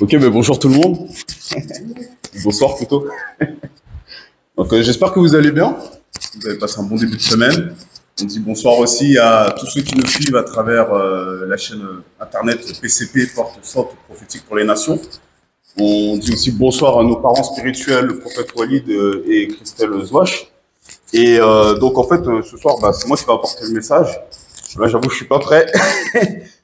Ok, mais bonjour tout le monde. Bonsoir plutôt. Donc j'espère que vous allez bien. Vous avez passé un bon début de semaine. On dit bonsoir aussi à tous ceux qui nous suivent à travers la chaîne internet PCP, Porte Sorte Prophétique pour les Nations. On dit aussi bonsoir à nos parents spirituels, le prophète Walid et Christelle Zouache. Et donc en fait, ce soir, c'est moi qui vais apporter le message. Là, j'avoue, je suis pas prêt.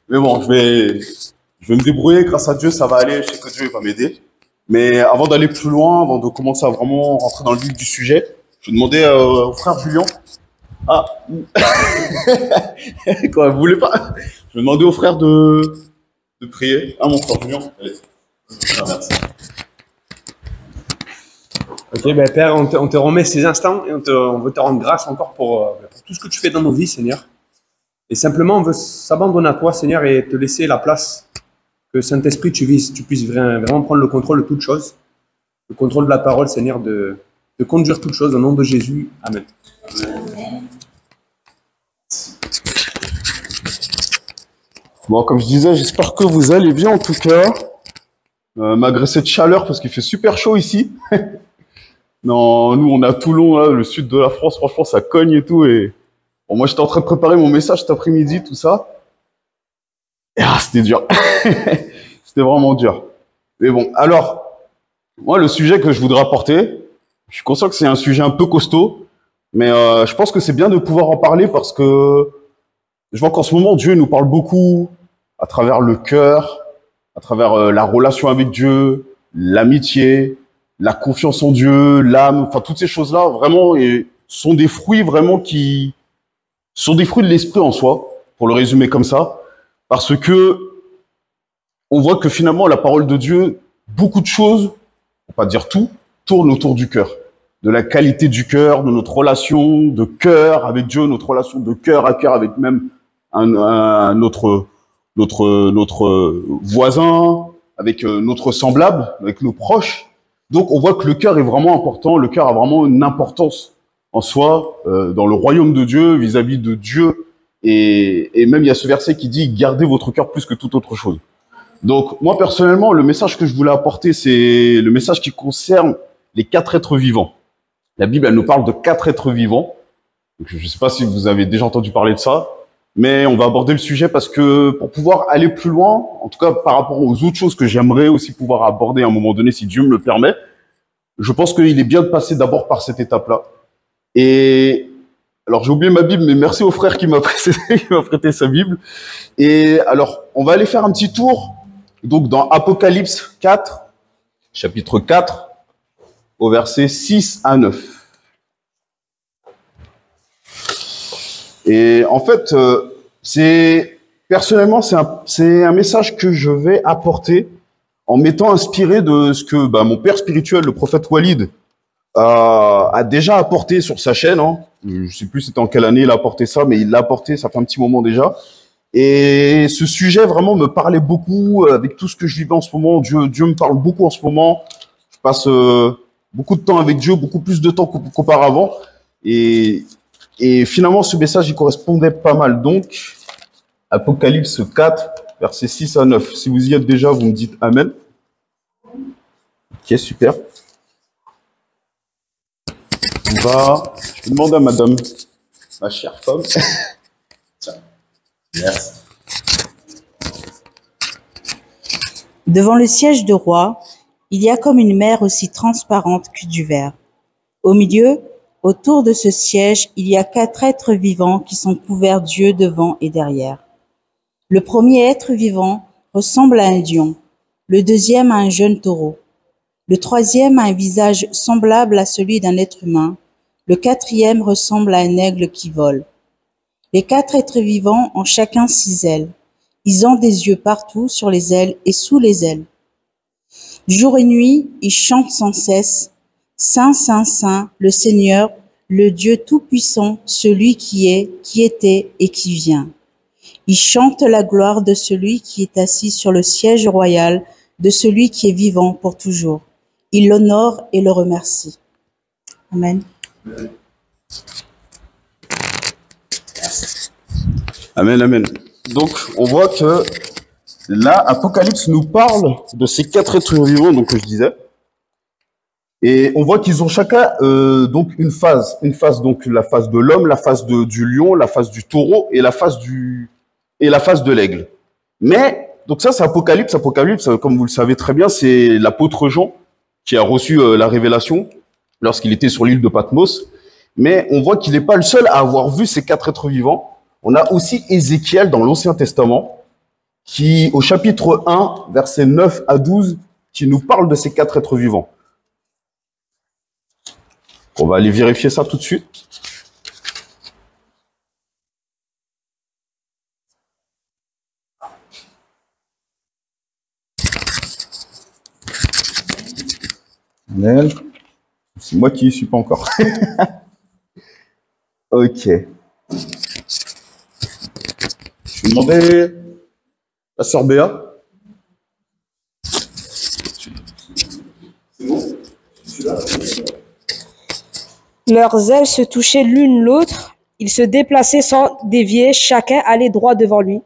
Mais bon, je vais me débrouiller. Grâce à Dieu, ça va aller. Je sais que Dieu va m'aider. Mais avant d'aller plus loin, avant de commencer à vraiment rentrer dans le vif du sujet, je vais demander au frère Julien. Ah, quoi, vous voulez pas? Je vais demander au frère de prier. Ah, mon frère Julien. Allez. Ah, merci. Ok, Père, on te remet ces instants et on veut te rendre grâce encore pour tout ce que tu fais dans nos vies, Seigneur. Et simplement, on veut s'abandonner à toi, Seigneur, et te laisser la place que Saint-Esprit, tu puisses vraiment prendre le contrôle de toutes choses, le contrôle de la parole, Seigneur, de conduire toutes choses au nom de Jésus. Amen. Bon, comme je disais, j'espère que vous allez bien en tout cas, malgré cette chaleur, parce qu'il fait super chaud ici. Non, nous on est à Toulon, là, le sud de la France, franchement ça cogne et tout. Et bon, moi j'étais en train de préparer mon message cet après-midi, tout ça. Et c'était dur. C'était vraiment dur. Mais bon, alors, moi le sujet que je voudrais apporter, je suis conscient que c'est un sujet un peu costaud, mais je pense que c'est bien de pouvoir en parler parce que je vois qu'en ce moment Dieu nous parle beaucoup à travers le cœur, à travers la relation avec Dieu, l'amitié, la confiance en Dieu, l'âme, enfin toutes ces choses-là vraiment sont des fruits vraiment qui sont des fruits de l'esprit en soi, pour le résumer comme ça, parce que on voit que finalement la parole de Dieu, beaucoup de choses, on va pas dire tout, tourne autour du cœur, de la qualité du cœur, de notre relation de cœur avec Dieu, notre relation de cœur à cœur avec même notre voisin, avec notre semblable, avec nos proches. Donc on voit que le cœur est vraiment important, le cœur a vraiment une importance en soi, dans le royaume de Dieu, vis-à-vis de Dieu, et même il y a ce verset qui dit « Gardez votre cœur plus que toute autre chose ». Donc moi personnellement, le message que je voulais apporter, c'est le message qui concerne les 4 êtres vivants. La Bible, elle nous parle de 4 êtres vivants. Donc, je ne sais pas si vous avez déjà entendu parler de ça, mais on va aborder le sujet parce que pour pouvoir aller plus loin, en tout cas par rapport aux autres choses que j'aimerais aussi pouvoir aborder à un moment donné, si Dieu me le permet, je pense qu'il est bien de passer d'abord par cette étape-là. Et alors j'ai oublié ma Bible, mais merci au frère qui m'a précédé, qui m'a prêté sa Bible. Et alors, on va aller faire un petit tour, donc dans Apocalypse 4, chapitre 4, au verset 6 à 9. Et en fait, personnellement, c'est un message que je vais apporter en m'étant inspiré de ce que mon père spirituel, le prophète Walid, a déjà apporté sur sa chaîne. Hein. Je sais plus c'était en quelle année il a apporté ça, mais il l'a apporté, ça fait un petit moment déjà. Et ce sujet vraiment me parlait beaucoup avec tout ce que je vivais en ce moment. Dieu me parle beaucoup en ce moment. Je passe beaucoup de temps avec Dieu, beaucoup plus de temps qu'auparavant. Et finalement, ce message, il correspondait pas mal. Donc, Apocalypse 4, versets 6 à 9. Si vous y êtes déjà, vous me dites Amen. Ok, super. Je vais demander à madame, ma chère femme. Tiens. Merci. Devant le siège du roi, il y a comme une mer aussi transparente que du verre. Au milieu, autour de ce siège, il y a 4 êtres vivants qui sont couverts d'yeux devant et derrière. Le premier être vivant ressemble à un lion, le deuxième à un jeune taureau, le troisième a un visage semblable à celui d'un être humain, le quatrième ressemble à un aigle qui vole. Les 4 êtres vivants ont chacun 6 ailes. Ils ont des yeux partout sur les ailes et sous les ailes. Jour et nuit, ils chantent sans cesse. Saint, Saint, Saint, le Seigneur, le Dieu Tout-Puissant, celui qui est, qui était et qui vient. Ils chantent la gloire de celui qui est assis sur le siège royal, de celui qui est vivant pour toujours. Ils l'honorent et le remercient. Amen. Amen, amen. Donc, on voit que là, Apocalypse nous parle de ces 4 êtres vivants, donc que je disais. Et on voit qu'ils ont chacun donc une phase donc la phase de l'homme, la phase du lion, la phase du taureau et la phase de l'aigle. Mais donc ça c'est Apocalypse. Apocalypse, comme vous le savez très bien, c'est l'apôtre Jean qui a reçu la révélation lorsqu'il était sur l'île de Patmos. Mais on voit qu'il n'est pas le seul à avoir vu ces 4 êtres vivants. On a aussi Ézéchiel dans l'Ancien Testament qui, au chapitre 1, versets 9 à 12, qui nous parle de ces 4 êtres vivants. On va aller vérifier ça tout de suite. C'est moi qui y suis pas encore. Ok. Je vais demander à sœur Béa. C'est bon? Celui-là. Leurs ailes se touchaient l'une l'autre, ils se déplaçaient sans dévier, chacun allait droit devant lui.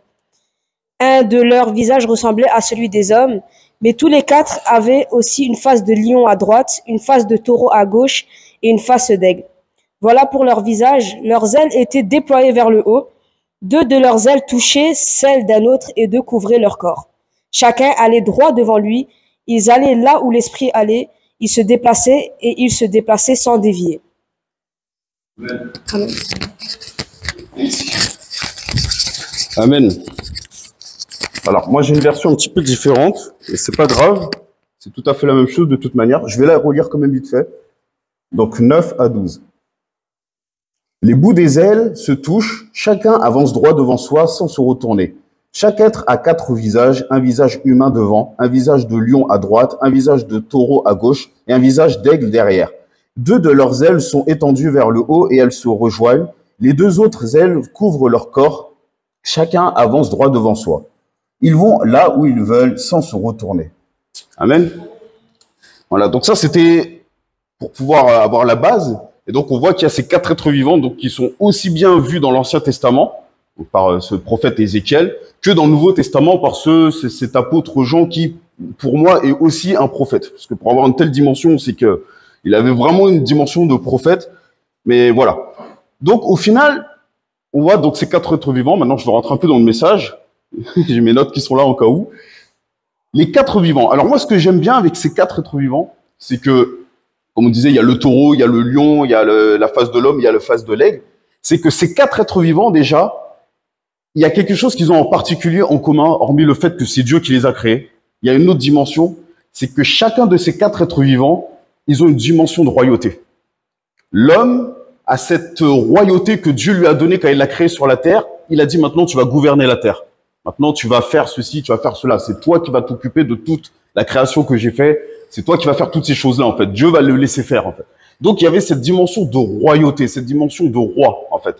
Un de leurs visages ressemblait à celui des hommes, mais tous les 4 avaient aussi une face de lion à droite, une face de taureau à gauche et une face d'aigle. Voilà pour leurs visages, leurs ailes étaient déployées vers le haut, 2 de leurs ailes touchaient celles d'un autre et 2 couvraient leur corps. Chacun allait droit devant lui, ils allaient là où l'esprit allait, ils se déplaçaient et ils se déplaçaient sans dévier. Amen. Amen. Alors, moi, j'ai une version un petit peu différente, et c'est pas grave, c'est tout à fait la même chose de toute manière. Je vais la relire quand même vite fait. Donc, 9 à 12. Les bouts des ailes se touchent, chacun avance droit devant soi sans se retourner. Chaque être a 4 visages, un visage humain devant, un visage de lion à droite, un visage de taureau à gauche, et un visage d'aigle derrière. 2 de leurs ailes sont étendues vers le haut et elles se rejoignent. Les 2 autres ailes couvrent leur corps. Chacun avance droit devant soi. Ils vont là où ils veulent sans se retourner. Amen. Voilà, donc ça c'était pour pouvoir avoir la base. Et donc on voit qu'il y a ces 4 êtres vivants donc, qui sont aussi bien vus dans l'Ancien Testament, donc, par ce prophète Ézéchiel, que dans le Nouveau Testament par cet apôtre Jean qui, pour moi, est aussi un prophète. Parce que pour avoir une telle dimension, c'est que il avait vraiment une dimension de prophète, mais voilà. Donc, au final, on voit donc ces 4 êtres vivants. Maintenant, je vais rentrer un peu dans le message. J'ai mes notes qui sont là en cas où. Les 4 vivants. Alors moi, ce que j'aime bien avec ces 4 êtres vivants, c'est que, comme on disait, il y a le taureau, il y a le lion, il y a la face de l'homme, il y a la face de l'aigle. C'est que ces 4 êtres vivants, déjà, il y a quelque chose qu'ils ont en particulier en commun, hormis le fait que c'est Dieu qui les a créés. Il y a une autre dimension, c'est que chacun de ces 4 êtres vivants, ils ont une dimension de royauté. L'homme a cette royauté que Dieu lui a donnée quand il l'a créé sur la terre. Il a dit maintenant tu vas gouverner la terre. Maintenant tu vas faire ceci, tu vas faire cela. C'est toi qui vas t'occuper de toute la création que j'ai faite. C'est toi qui vas faire toutes ces choses-là en fait. Dieu va le laisser faire en fait. Donc il y avait cette dimension de royauté, cette dimension de roi en fait.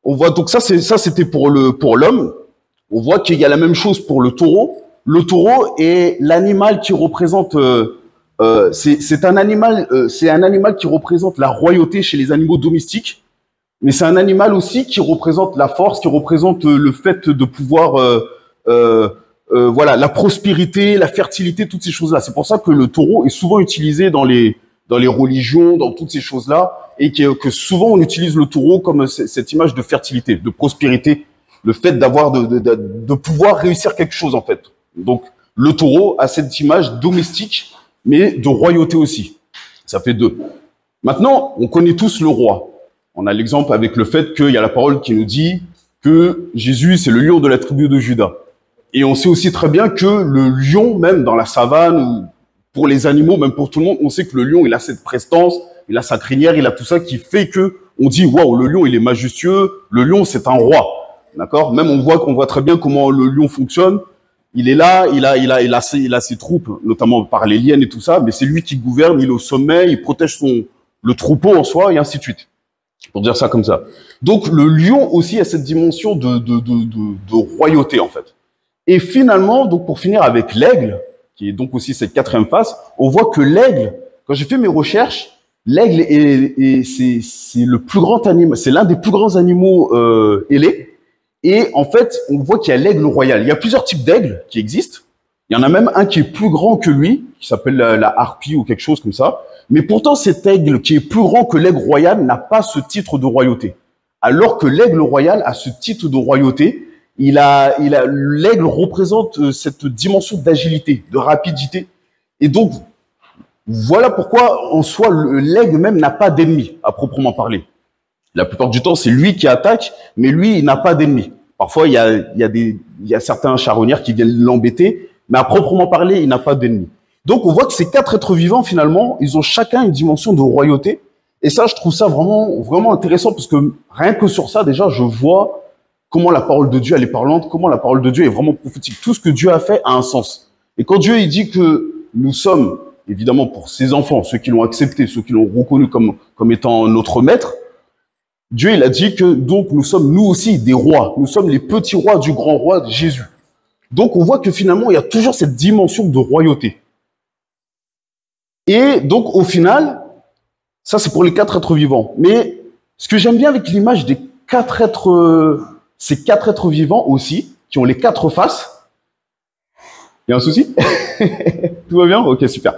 On voit donc ça c'était pour l'homme. On voit qu'il y a la même chose pour le taureau. Le taureau est l'animal qui représente c'est un animal qui représente la royauté chez les animaux domestiques, mais c'est un animal aussi qui représente la force, qui représente le fait de pouvoir, voilà, la prospérité, la fertilité, toutes ces choses-là. C'est pour ça que le taureau est souvent utilisé dans les religions, dans toutes ces choses-là, et que souvent on utilise le taureau comme cette image de fertilité, de prospérité, le fait d'avoir de pouvoir réussir quelque chose en fait. Donc le taureau a cette image domestique, mais de royauté aussi. Ça fait 2. Maintenant, on connaît tous le roi. On a l'exemple avec le fait qu'il y a la parole qui nous dit que Jésus, c'est le lion de la tribu de Juda. Et on sait aussi très bien que le lion, même dans la savane, ou pour les animaux, même pour tout le monde, on sait que le lion, il a cette prestance, il a sa crinière, il a tout ça qui fait que on dit, waouh, le lion, il est majestueux, le lion, c'est un roi. D'accord? Même on voit très bien comment le lion fonctionne. Il est là, il a ses troupes, notamment par les liens et tout ça, mais c'est lui qui gouverne, il est au sommet, il protège le troupeau en soi, et ainsi de suite. Pour dire ça comme ça. Donc, le lion aussi a cette dimension de royauté, en fait. Et finalement, donc, pour finir avec l'aigle, qui est donc aussi cette 4e face, on voit que l'aigle, quand j'ai fait mes recherches, l'aigle c'est le plus grand animal, c'est l'un des plus grands animaux ailés. Et en fait, on voit qu'il y a l'aigle royal. Il y a plusieurs types d'aigles qui existent. Il y en a même un qui est plus grand que lui, qui s'appelle la harpie ou quelque chose comme ça. Mais pourtant, cet aigle qui est plus grand que l'aigle royal n'a pas ce titre de royauté. Alors que l'aigle royal a ce titre de royauté. L'aigle représente cette dimension d'agilité, de rapidité. Et donc, voilà pourquoi, en soi, l'aigle même n'a pas d'ennemi, à proprement parler. La plupart du temps, c'est lui qui attaque, mais lui, il n'a pas d'ennemi. Parfois, il y a certains charognards qui viennent l'embêter, mais à proprement parler, il n'a pas d'ennemi. Donc, on voit que ces 4 êtres vivants, finalement, ils ont chacun une dimension de royauté. Et ça, je trouve ça vraiment, vraiment intéressant, parce que rien que sur ça, déjà, je vois comment la parole de Dieu, elle est parlante, comment la parole de Dieu est vraiment prophétique. Tout ce que Dieu a fait a un sens. Et quand Dieu, il dit que nous sommes, évidemment, pour ses enfants, ceux qui l'ont accepté, ceux qui l'ont reconnu comme étant notre maître, Dieu, il a dit que donc nous sommes nous aussi des rois. Nous sommes les petits rois du grand roi Jésus. Donc on voit que finalement, il y a toujours cette dimension de royauté. Et donc au final, ça c'est pour les 4 êtres vivants. Mais ce que j'aime bien avec l'image des 4 êtres, ces 4 êtres vivants aussi, qui ont les 4 faces. Il y a un souci? Tout va bien? Ok, super.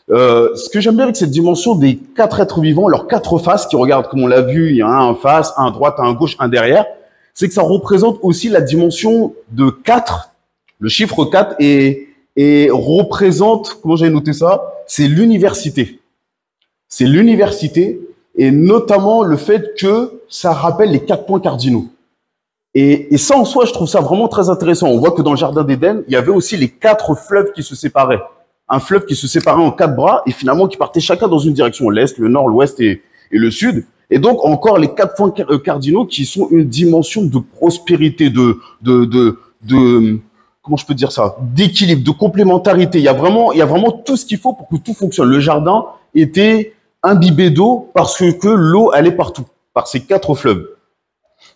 Ce que j'aime bien avec cette dimension des 4 êtres vivants, leurs 4 faces, qui regardent, comme on l'a vu, il y a un en face, un à droite, un à gauche, un derrière, c'est que ça représente aussi la dimension de 4, le chiffre 4, et représente, comment j'avais noté ça, c'est l'université. C'est l'université, et notamment le fait que ça rappelle les 4 points cardinaux. Et ça, en soi, je trouve ça vraiment très intéressant. On voit que dans le jardin d'Éden, il y avait aussi les 4 fleuves qui se séparaient. Un fleuve qui se séparait en 4 bras et finalement qui partait chacun dans une direction, l'Est, le Nord, l'Ouest et le Sud. Et donc encore les 4 points cardinaux qui sont une dimension de prospérité, comment je peux dire ça, d'équilibre, de complémentarité. Il y a vraiment tout ce qu'il faut pour que tout fonctionne. Le jardin était imbibé d'eau parce que l'eau allait partout, par ces 4 fleuves.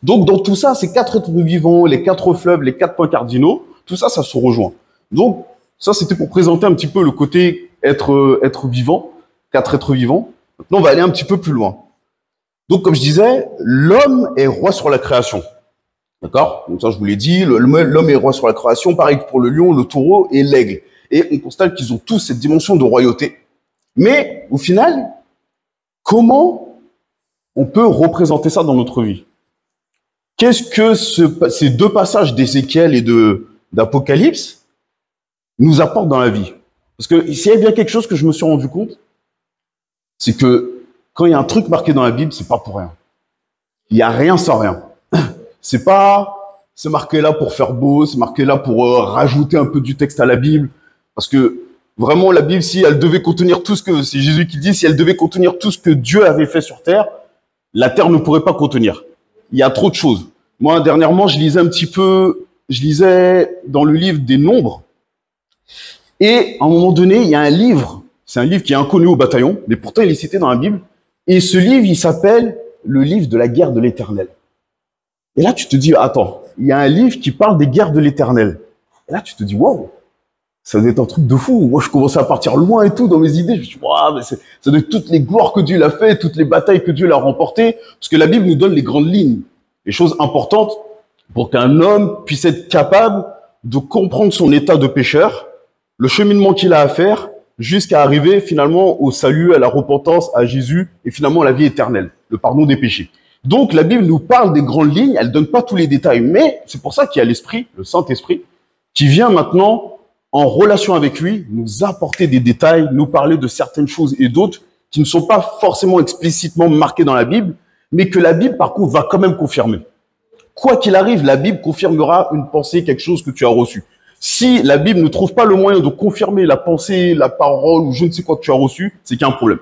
Donc dans tout ça, ces 4 êtres vivants, les 4 fleuves, les 4 points cardinaux, tout ça, ça se rejoint. Donc ça, c'était pour présenter un petit peu le côté être vivant, 4 êtres vivants. Maintenant, on va aller un petit peu plus loin. Donc, comme je disais, l'homme est roi sur la création. D'accord? Donc ça, je vous l'ai dit, l'homme est roi sur la création, pareil que pour le lion, le taureau et l'aigle. Et on constate qu'ils ont tous cette dimension de royauté. Mais, au final, comment on peut représenter ça dans notre vie? Qu'est-ce que ces 2 passages d'Ézéchiel et d'Apocalypse nous apporte dans la vie? Parce que s'il y a bien quelque chose que je me suis rendu compte, c'est que quand il y a un truc marqué dans la Bible, c'est pas pour rien. Il y a rien sans rien. C'est marqué là pour faire beau, c'est marqué là pour rajouter un peu du texte à la Bible. Parce que vraiment, la Bible, si elle devait contenir c'est Jésus qui dit, si elle devait contenir tout ce que Dieu avait fait sur terre, la terre ne pourrait pas contenir. Il y a trop de choses. Moi, dernièrement, je lisais dans le livre des Nombres. Et à un moment donné, il y a un livre, c'est un livre qui est inconnu au bataillon, mais pourtant il est cité dans la Bible. Et ce livre, il s'appelle le livre de la guerre de l'Éternel. Et là, tu te dis, attends, il y a un livre qui parle des guerres de l'Éternel. Et là, tu te dis, waouh, ça doit être un truc de fou. Moi, je commençais à partir loin et tout dans mes idées. Je me suis dit, waouh, mais ça doit être toutes les gloires que Dieu a fait, toutes les batailles que Dieu a remportées. Parce que la Bible nous donne les grandes lignes, les choses importantes pour qu'un homme puisse être capable de comprendre son état de pécheur, le cheminement qu'il a à faire jusqu'à arriver finalement au salut, à la repentance, à Jésus et finalement à la vie éternelle, le pardon des péchés. Donc la Bible nous parle des grandes lignes, elle donne pas tous les détails, mais c'est pour ça qu'il y a l'Esprit, le Saint-Esprit, qui vient maintenant en relation avec lui, nous apporter des détails, nous parler de certaines choses et d'autres qui ne sont pas forcément explicitement marquées dans la Bible, mais que la Bible par contre va quand même confirmer. Quoi qu'il arrive, la Bible confirmera une pensée, quelque chose que tu as reçu. Si la Bible ne trouve pas le moyen de confirmer la pensée, la parole ou je ne sais quoi que tu as reçu, c'est qu'il y a un problème.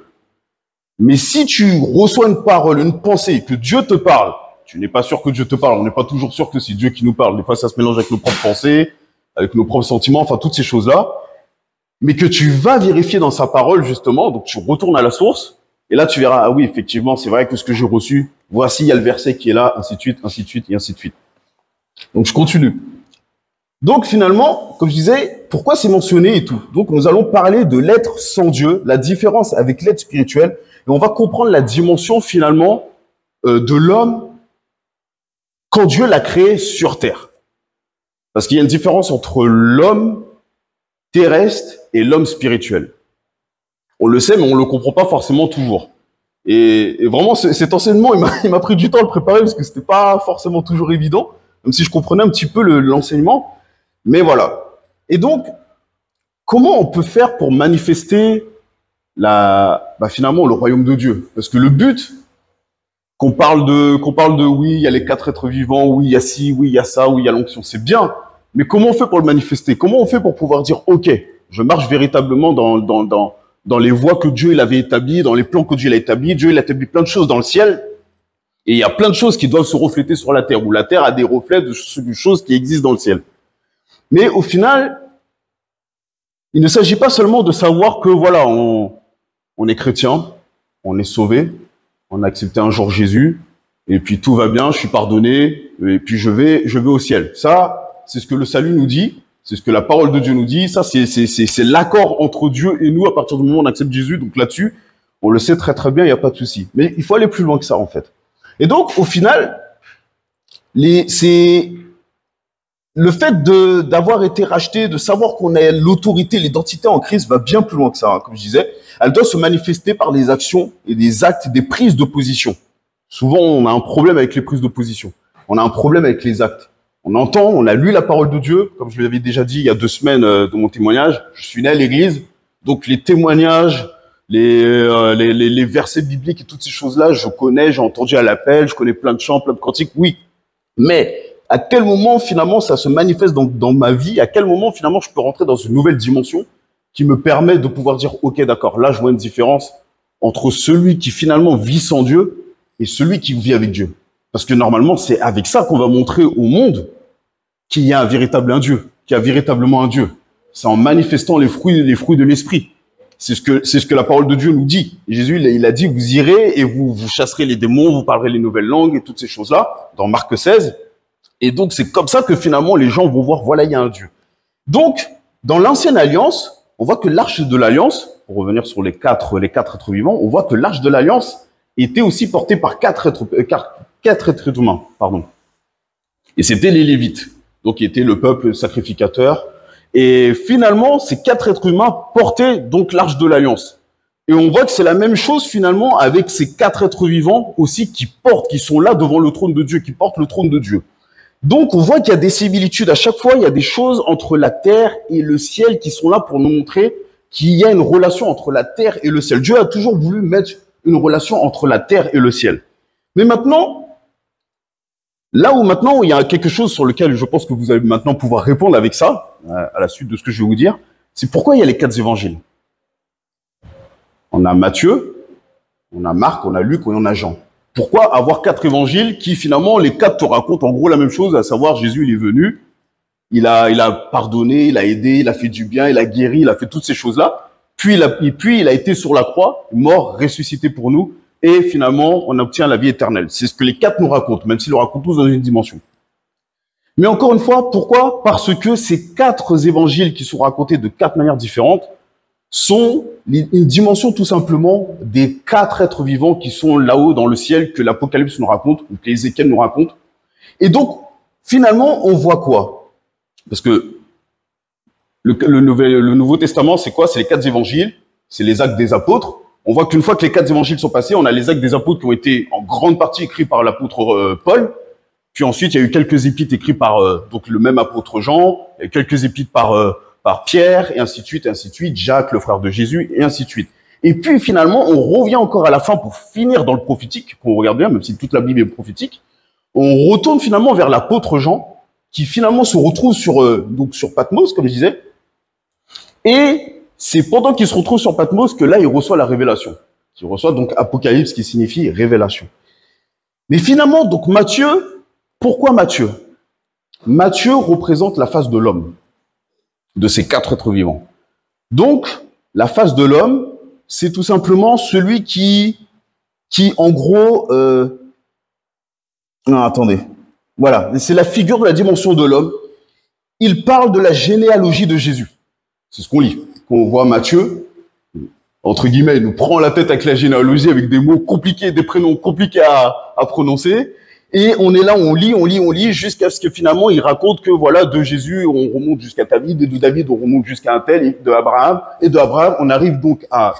Mais si tu reçois une parole, une pensée, que Dieu te parle, tu n'es pas sûr que Dieu te parle, on n'est pas toujours sûr que c'est Dieu qui nous parle, des fois ça se mélange avec nos propres pensées, avec nos propres sentiments, enfin toutes ces choses-là, mais que tu vas vérifier dans sa parole justement, donc tu retournes à la source, et là tu verras, ah oui, effectivement, c'est vrai que ce que j'ai reçu, voici, il y a le verset qui est là, ainsi de suite, et ainsi de suite. Donc je continue. Donc finalement, comme je disais, pourquoi c'est mentionné et tout? Donc nous allons parler de l'être sans Dieu, la différence avec l'être spirituel, et on va comprendre la dimension finalement de l'homme quand Dieu l'a créé sur terre. Parce qu'il y a une différence entre l'homme terrestre et l'homme spirituel. On le sait, mais on le comprend pas forcément toujours. Et vraiment, cet enseignement, il m'a pris du temps à le préparer parce que c'était pas forcément toujours évident, même si je comprenais un petit peu l'enseignement. Mais voilà. Et donc, comment on peut faire pour manifester finalement le royaume de Dieu? Parce que le but, qu'on parle de oui, il y a les 4 êtres vivants, oui, il y a ci, oui, il y a ça, oui, il y a l'onction, c'est bien. Mais comment on fait pour le manifester? Comment on fait pour pouvoir dire, OK, je marche véritablement dans les voies que Dieu il avait établies, dans les plans que Dieu il a établis. Dieu il a établi plein de choses dans le ciel. Et il y a plein de choses qui doivent se refléter sur la terre, où la terre a des reflets de choses qui existent dans le ciel. Mais au final, il ne s'agit pas seulement de savoir que voilà, on est chrétien, on est sauvé, on a accepté un jour Jésus, et puis tout va bien, je suis pardonné, et puis je vais au ciel. Ça, c'est ce que le salut nous dit, c'est ce que la parole de Dieu nous dit, ça c'est l'accord entre Dieu et nous à partir du moment où on accepte Jésus, donc là-dessus, on le sait très très bien, il n'y a pas de souci. Mais il faut aller plus loin que ça en fait. Et donc, au final, c'est le fait d'avoir été racheté, de savoir qu'on a l'autorité, l'identité en Christ va bien plus loin que ça, hein, comme je disais. Elle doit se manifester par des actions et des actes, des prises de position. Souvent, on a un problème avec les prises de position. On a un problème avec les actes. On a lu la parole de Dieu, comme je l'avais déjà dit il y a 2 semaines de mon témoignage. Je suis né à l'église, donc les témoignages, les versets bibliques et toutes ces choses-là, je connais, j'ai entendu à l'appel, je connais plein de chants, plein de cantiques, oui. Mais à quel moment, finalement, ça se manifeste dans ma vie? À quel moment, finalement, je peux rentrer dans une nouvelle dimension qui me permet de pouvoir dire, OK, d'accord, là, je vois une différence entre celui qui, finalement, vit sans Dieu et celui qui vit avec Dieu. Parce que, normalement, c'est avec ça qu'on va montrer au monde qu'il y a un Dieu, qu'il y a véritablement un Dieu. C'est en manifestant les fruits de l'esprit. C'est ce que la parole de Dieu nous dit. Et Jésus, il a dit, vous irez et vous chasserez les démons, vous parlerez les nouvelles langues et toutes ces choses-là, dans Marc 16. Et donc, c'est comme ça que finalement, les gens vont voir, voilà, il y a un Dieu. Donc, dans l'ancienne alliance, on voit que l'arche de l'alliance, pour revenir sur les quatre êtres vivants, on voit que l'arche de l'alliance était aussi portée par quatre êtres humains, pardon. Et c'était les Lévites, donc qui étaient le peuple sacrificateur. Et finalement, ces 4 êtres humains portaient donc l'arche de l'alliance. Et on voit que c'est la même chose finalement avec ces 4 êtres vivants aussi qui sont là devant le trône de Dieu, qui portent le trône de Dieu. Donc, on voit qu'il y a des similitudes. À chaque fois, il y a des choses entre la terre et le ciel qui sont là pour nous montrer qu'il y a une relation entre la terre et le ciel. Dieu a toujours voulu mettre une relation entre la terre et le ciel. Mais maintenant, là où maintenant il y a quelque chose sur lequel je pense que vous allez maintenant pouvoir répondre avec ça, à la suite de ce que je vais vous dire, c'est pourquoi il y a les 4 évangiles. On a Matthieu, on a Marc, on a Luc, et on a Jean. Pourquoi avoir 4 évangiles qui finalement les 4 te racontent en gros la même chose, à savoir Jésus il est venu, il a pardonné, il a aidé, il a fait du bien, il a guéri, il a fait toutes ces choses-là, puis il a été sur la croix, mort, ressuscité pour nous, et finalement on obtient la vie éternelle. C'est ce que les 4 nous racontent, même s'ils le racontent tous dans une dimension. Mais encore une fois, pourquoi? Parce que ces 4 évangiles qui sont racontés de 4 manières différentes sont une dimension tout simplement des 4 êtres vivants qui sont là-haut dans le ciel que l'Apocalypse nous raconte, ou que l'Ézéchiel nous raconte. Et donc, finalement, on voit quoi? Parce que le Nouveau Testament, c'est quoi? C'est les 4 évangiles, c'est les actes des apôtres. On voit qu'une fois que les 4 évangiles sont passés, on a les actes des apôtres qui ont été en grande partie écrits par l'apôtre Paul. Puis ensuite, il y a eu quelques épîtres écrits par donc le même apôtre Jean, et quelques épîtres par Pierre, et ainsi de suite, Jacques, le frère de Jésus, et ainsi de suite. Et puis finalement, on revient encore à la fin pour finir dans le prophétique, qu'on regarde bien, même si toute la Bible est prophétique. On retourne finalement vers l'apôtre Jean, qui finalement se retrouve sur Patmos, comme je disais. Et c'est pendant qu'il se retrouve sur Patmos que là, il reçoit la révélation. Il reçoit donc Apocalypse, qui signifie révélation. Mais finalement, donc Matthieu, pourquoi Matthieu? Matthieu représente la face de l'homme, de ces 4 êtres vivants. Donc, la face de l'homme, c'est tout simplement celui qui en gros... Non, attendez. Voilà, c'est la figure de la dimension de l'homme. Il parle de la généalogie de Jésus. C'est ce qu'on lit. Quand on voit Matthieu, entre guillemets, il nous prend la tête avec la généalogie, avec des mots compliqués, des prénoms compliqués à prononcer. Et on est là, on lit, jusqu'à ce que finalement, il raconte que voilà, de Jésus, on remonte jusqu'à David, et de David, on remonte jusqu'à un tel, et de Abraham, on arrive donc à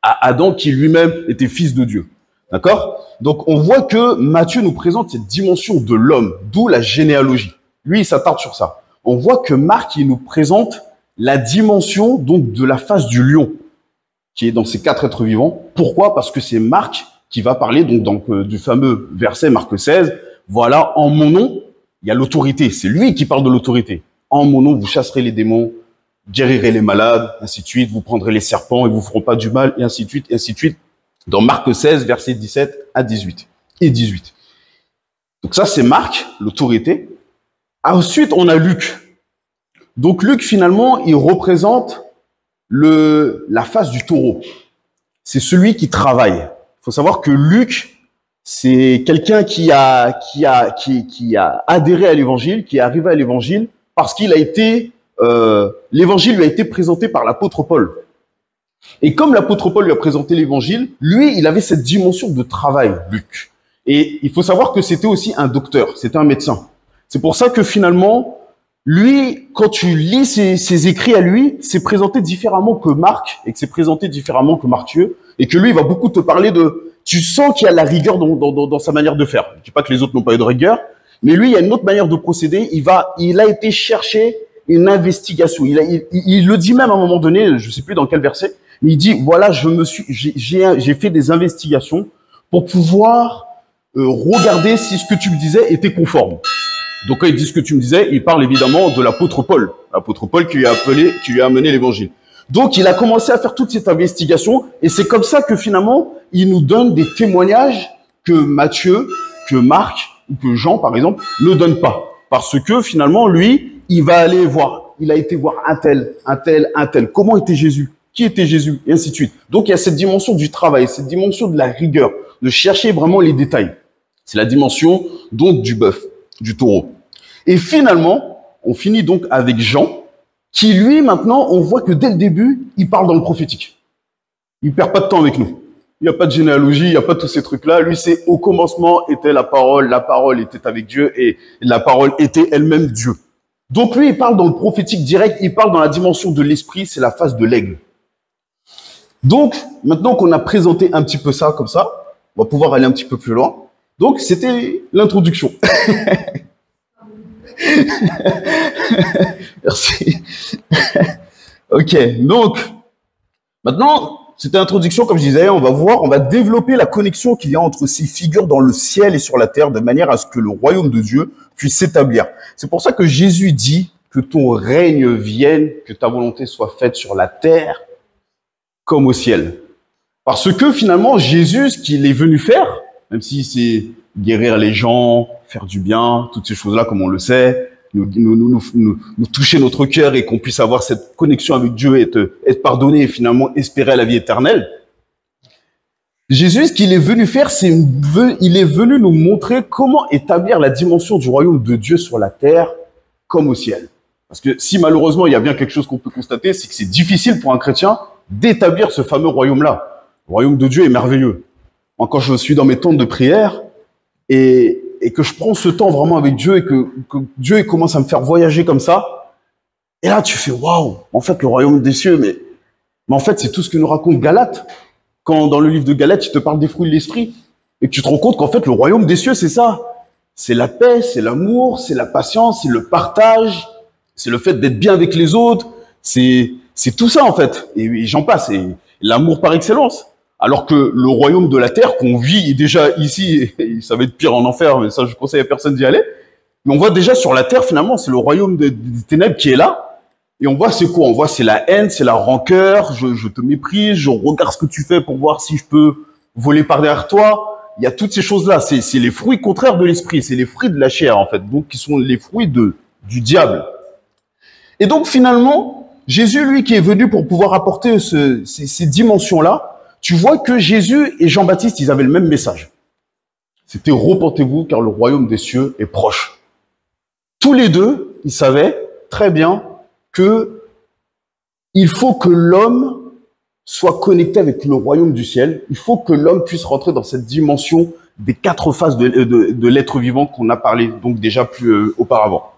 Adam, qui lui-même était fils de Dieu. D'accord? Donc, on voit que Matthieu nous présente cette dimension de l'homme, d'où la généalogie. Lui, il s'attarde sur ça. On voit que Marc, il nous présente la dimension, donc, de la face du lion, qui est dans ces 4 êtres vivants. Pourquoi? Parce que c'est Marc qui va parler donc du fameux verset Marc 16. Voilà, en mon nom, il y a l'autorité. C'est lui qui parle de l'autorité. En mon nom, vous chasserez les démons, guérirez les malades, ainsi de suite. Vous prendrez les serpents et vous feront pas du mal, et ainsi de suite, et ainsi de suite. Dans Marc 16, versets 17 à 18 et 18. Donc ça, c'est Marc, l'autorité. Ensuite, on a Luc. Donc Luc, finalement, il représente la face du taureau. C'est celui qui travaille. Il faut savoir que Luc, c'est quelqu'un qui a adhéré à l'évangile, qui est arrivé à l'évangile parce qu'il a été, l'évangile lui a été présenté par l'apôtre Paul. Et comme l'apôtre Paul lui a présenté l'évangile, lui, il avait cette dimension de travail, Luc. Et il faut savoir que c'était aussi un docteur, c'était un médecin. C'est pour ça que finalement, lui, quand tu lis ses écrits à lui, c'est présenté différemment que Marc, et que c'est présenté différemment que Matthieu, et que lui, il va beaucoup te parler tu sens qu'il y a la rigueur dans sa manière de faire. Je ne dis pas que les autres n'ont pas eu de rigueur, mais lui, il y a une autre manière de procéder. Il a été chercher une investigation. Il le dit même à un moment donné, je ne sais plus dans quel verset, mais il dit, voilà, j'ai fait des investigations pour pouvoir regarder si ce que tu me disais était conforme. Donc quand il dit ce que tu me disais, il parle évidemment de l'apôtre Paul qui lui a amené l'évangile. Donc il a commencé à faire toute cette investigation et c'est comme ça que finalement il nous donne des témoignages que Matthieu, que Marc ou que Jean par exemple ne donnent pas. Parce que finalement lui, il a été voir un tel. Comment était Jésus? Qui était Jésus? Et ainsi de suite. Donc il y a cette dimension du travail, cette dimension de la rigueur, de chercher vraiment les détails. C'est la dimension donc du bœuf, du taureau. Et finalement, on finit donc avec Jean, qui lui, maintenant, on voit que dès le début, il parle dans le prophétique. Il perd pas de temps avec nous. Il n'y a pas de généalogie, il n'y a pas tous ces trucs-là. Lui, c'est au commencement était la parole était avec Dieu et la parole était elle-même Dieu. Donc lui, il parle dans le prophétique direct, il parle dans la dimension de l'esprit, c'est la face de l'aigle. Donc, maintenant qu'on a présenté un petit peu ça comme ça, on va pouvoir aller un petit peu plus loin. Donc, c'était l'introduction. Merci. Ok, donc, maintenant, c'était l'introduction, comme je disais, on va développer la connexion qu'il y a entre ces figures dans le ciel et sur la terre, de manière à ce que le royaume de Dieu puisse s'établir. C'est pour ça que Jésus dit que ton règne vienne, que ta volonté soit faite sur la terre comme au ciel. Parce que finalement, Jésus, ce qu'il est venu faire, même si c'est guérir les gens, faire du bien, toutes ces choses-là, comme on le sait, nous toucher notre cœur et qu'on puisse avoir cette connexion avec Dieu et être pardonné et finalement espérer la vie éternelle. Jésus, ce qu'il est venu faire, il est venu nous montrer comment établir la dimension du royaume de Dieu sur la terre comme au ciel. Parce que si malheureusement il y a bien quelque chose qu'on peut constater, c'est que c'est difficile pour un chrétien d'établir ce fameux royaume-là. Le royaume de Dieu est merveilleux. Moi, quand je suis dans mes temps de prière et que je prends ce temps vraiment avec Dieu et que Dieu commence à me faire voyager comme ça, et là tu fais waouh, en fait le royaume des cieux, mais en fait c'est tout ce que nous raconte Galates. Quand dans le livre de Galates, il te parle des fruits de l'esprit et que tu te rends compte qu'en fait le royaume des cieux c'est ça. C'est la paix, c'est l'amour, c'est la patience, c'est le partage, c'est le fait d'être bien avec les autres, c'est tout ça en fait. Et j'en passe, c'est l'amour par excellence. Alors que le royaume de la terre qu'on vit déjà ici, et ça va être pire en enfer, mais ça je conseille à personne d'y aller, mais on voit déjà sur la terre finalement, c'est le royaume des ténèbres qui est là, et on voit c'est quoi? On voit c'est la haine, c'est la rancœur, je te méprise, je regarde ce que tu fais pour voir si je peux voler par derrière toi, il y a toutes ces choses-là, c'est les fruits contraires de l'esprit, c'est les fruits de la chair en fait, donc qui sont les fruits du diable. Et donc finalement, Jésus lui qui est venu pour pouvoir apporter ces dimensions-là, tu vois que Jésus et Jean-Baptiste, ils avaient le même message. C'était « Repentez-vous car le royaume des cieux est proche ». Tous les deux, ils savaient très bien que il faut que l'homme soit connecté avec le royaume du ciel. Il faut que l'homme puisse rentrer dans cette dimension des 4 phases de l'être vivant qu'on a parlé donc déjà plus auparavant.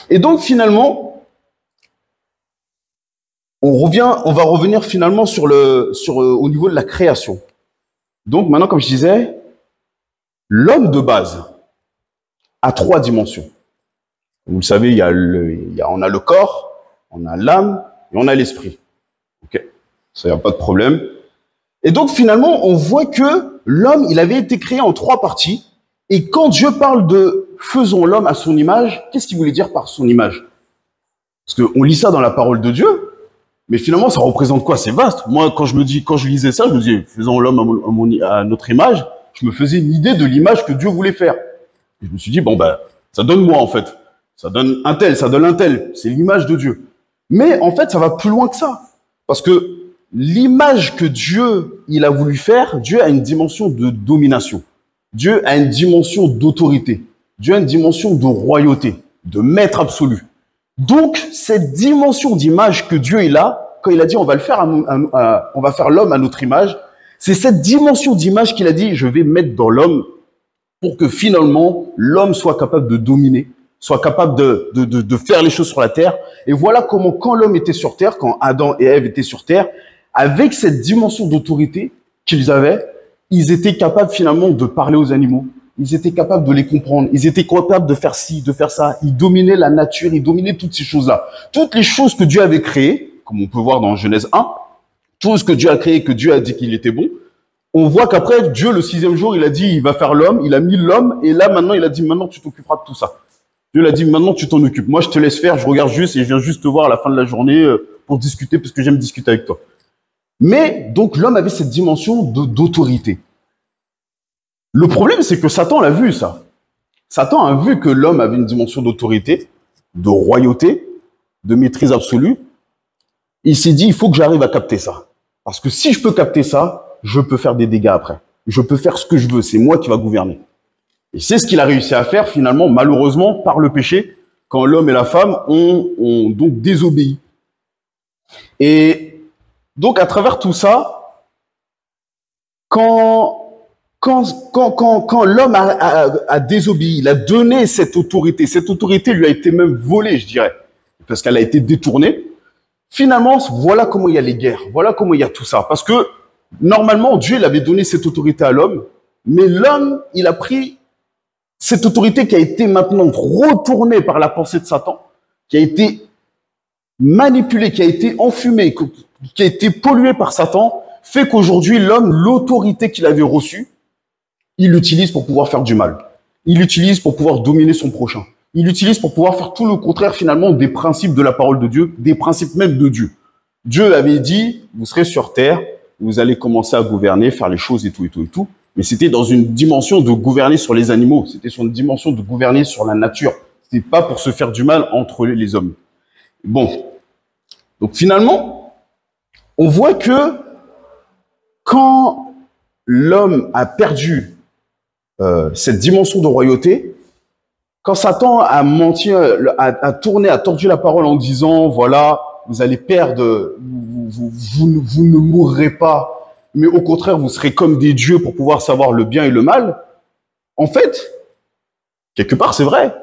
Et donc finalement, on va revenir finalement au niveau de la création. Donc maintenant, comme je disais, l'homme de base a 3 dimensions. Vous le savez, on a le corps, on a l'âme et on a l'esprit. Ok, ça y a pas de problème. Et donc finalement, on voit que l'homme, il avait été créé en 3 parties. Et quand Dieu parle de faisons l'homme à son image, qu'est-ce qu'il voulait dire par son image? Parce qu'on lit ça dans la parole de Dieu, mais finalement, ça représente quoi? C'est vaste. Moi, quand je lisais ça, je me disais faisons l'homme à notre image. Je me faisais une idée de l'image que Dieu voulait faire. Et je me suis dit bon ben, ça donne moi en fait. Ça donne un tel, ça donne un tel. C'est l'image de Dieu. Mais en fait, ça va plus loin que ça. Parce que l'image que Dieu, il a voulu faire, Dieu a une dimension de domination. Dieu a une dimension d'autorité. Dieu a une dimension de royauté, de maître absolu. Donc, cette dimension d'image que Dieu il a, quand il a dit on va faire l'homme à notre image, c'est cette dimension d'image qu'il a dit je vais mettre dans l'homme pour que finalement l'homme soit capable de dominer, soit capable de faire les choses sur la terre. Et voilà comment, quand l'homme était sur terre, quand Adam et Ève étaient sur terre, avec cette dimension d'autorité qu'ils avaient, ils étaient capables finalement de parler aux animaux. Ils étaient capables de les comprendre. Ils étaient capables de faire ci, de faire ça. Ils dominaient la nature, ils dominaient toutes ces choses-là. Toutes les choses que Dieu avait créées, comme on peut voir dans Genèse 1, tout ce que Dieu a créé, que Dieu a dit qu'il était bon, on voit qu'après, Dieu, le 6e jour, il a dit, il va faire l'homme, il a mis l'homme, et là, maintenant, il a dit, maintenant, tu t'occuperas de tout ça. Dieu l'a dit, maintenant, tu t'en occupes. Moi, je te laisse faire, je regarde juste, et je viens juste te voir à la fin de la journée pour discuter, parce que j'aime discuter avec toi. Mais, donc, l'homme avait cette dimension d'autorité. Le problème, c'est que Satan l'a vu, ça. Satan a vu que l'homme avait une dimension d'autorité, de royauté, de maîtrise absolue. Il s'est dit, il faut que j'arrive à capter ça. Parce que si je peux capter ça, je peux faire des dégâts après. Je peux faire ce que je veux. C'est moi qui va gouverner. Et c'est ce qu'il a réussi à faire, finalement, malheureusement, par le péché, quand l'homme et la femme ont donc désobéi. Et donc, à travers tout ça, quand l'homme a désobéi, il a donné cette autorité lui a été même volée, je dirais, parce qu'elle a été détournée. Finalement, voilà comment il y a les guerres, voilà comment il y a tout ça. Parce que, normalement, Dieu, il avait donné cette autorité à l'homme, mais l'homme, il a pris cette autorité qui a été maintenant retournée par la pensée de Satan, qui a été manipulée, qui a été enfumée, qui a été polluée par Satan, fait qu'aujourd'hui, l'homme, l'autorité qu'il avait reçue, il l'utilise pour pouvoir faire du mal. Il l'utilise pour pouvoir dominer son prochain. Il l'utilise pour pouvoir faire tout le contraire, finalement, des principes de la parole de Dieu, des principes même de Dieu. Dieu avait dit, vous serez sur terre, vous allez commencer à gouverner, faire les choses et tout, et tout, et tout. Mais c'était dans une dimension de gouverner sur les animaux. C'était sur une dimension de gouverner sur la nature. C'était pas pour se faire du mal entre les hommes. Bon. Donc, finalement, on voit que quand l'homme a perdu cette dimension de royauté, quand Satan a menti, a tourné, a tordu la parole en disant, voilà, vous allez perdre, vous ne mourrez pas, mais au contraire, vous serez comme des dieux pour pouvoir savoir le bien et le mal. En fait, quelque part, c'est vrai.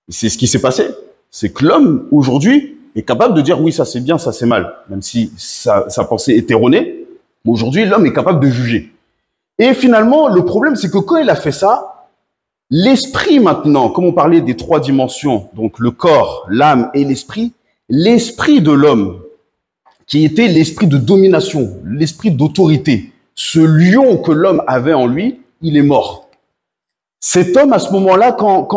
C'est ce qui s'est passé. C'est que l'homme, aujourd'hui, est capable de dire, oui, ça c'est bien, ça c'est mal, même si sa pensée est erronée. Mais aujourd'hui, l'homme est capable de juger. Et finalement, le problème, c'est que quand il a fait ça, l'esprit maintenant, comme on parlait des 3 dimensions, donc le corps, l'âme et l'esprit de l'homme, qui était l'esprit de domination, l'esprit d'autorité, ce lion que l'homme avait en lui, il est mort. Cet homme, à ce moment-là, quand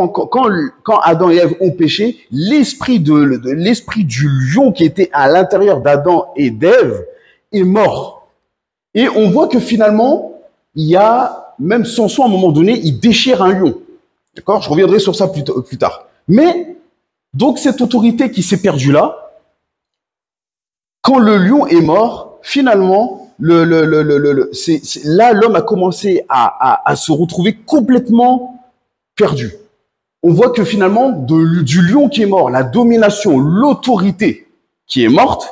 Adam et Ève ont péché, l'esprit du lion qui était à l'intérieur d'Adam et d'Ève est mort. Et on voit que finalement, il y a, même Samson, à un moment donné, il déchire un lion. D'accord? Je reviendrai sur ça plus tard. Mais, donc, cette autorité qui s'est perdue là, quand le lion est mort, finalement, là, l'homme a commencé à se retrouver complètement perdu. On voit que finalement, du lion qui est mort, la domination, l'autorité qui est morte,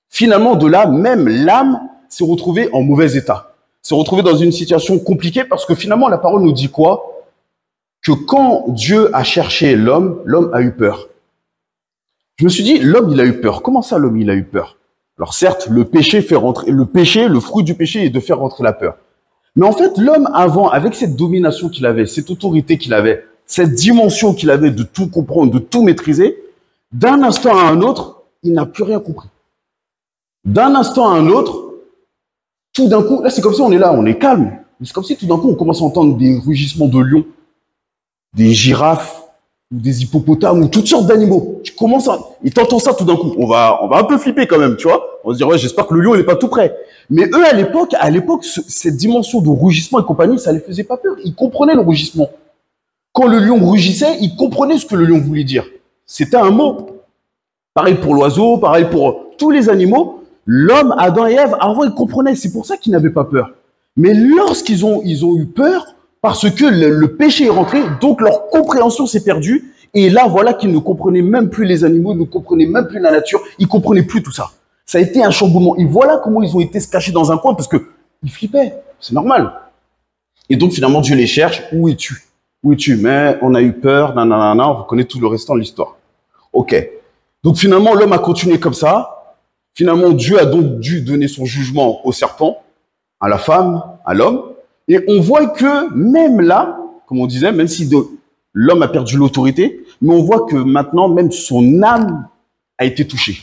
finalement, de là, même l'âme s'est retrouvée en mauvais état. s'est retrouvé dans une situation compliquée parce que finalement, la parole nous dit quoi? Que quand Dieu a cherché l'homme, l'homme a eu peur. Je me suis dit, l'homme, il a eu peur. Comment ça, l'homme, il a eu peur? Alors certes, le péché fait rentrer, le péché, le fruit du péché est de faire rentrer la peur. Mais en fait, l'homme avant, avec cette domination qu'il avait, cette autorité qu'il avait, cette dimension qu'il avait de tout comprendre, de tout maîtriser, d'un instant à un autre, il n'a plus rien compris. D'un instant à un autre, tout d'un coup, là c'est comme si on est là, on est calme. Mais c'est comme si tout d'un coup on commence à entendre des rugissements de lions, des girafes, ou des hippopotames, ou toutes sortes d'animaux. Tu commences à, et t'entends ça tout d'un coup. On va un peu flipper quand même, tu vois. On va se dire, ouais, j'espère que le lion, il est pas tout près. Mais eux, à l'époque, cette dimension de rugissement et compagnie, ça les faisait pas peur. Ils comprenaient le rugissement. Quand le lion rugissait, ils comprenaient ce que le lion voulait dire. C'était un mot. Pareil pour l'oiseau, pareil pour tous les animaux. L'homme, Adam et Ève, avant, ils comprenaient. C'est pour ça qu'ils n'avaient pas peur. Mais lorsqu'ils ont eu peur, parce que le péché est rentré, donc leur compréhension s'est perdue. Et là, voilà qu'ils ne comprenaient même plus les animaux, ne comprenaient même plus la nature, ils ne comprenaient plus tout ça. Ça a été un chamboulement. Et voilà comment ils ont été se cacher dans un coin, parce qu'ils flippaient. C'est normal. Et donc, finalement, Dieu les cherche. Où es-tu? Où es-tu? Mais on a eu peur, nanana, on connaît tout le restant de l'histoire. Ok. Donc, finalement, l'homme a continué comme ça. Finalement, Dieu a donc dû donner son jugement au serpent, à la femme, à l'homme. Et on voit que même là, comme on disait, même si l'homme a perdu l'autorité, mais on voit que maintenant, même son âme a été touchée.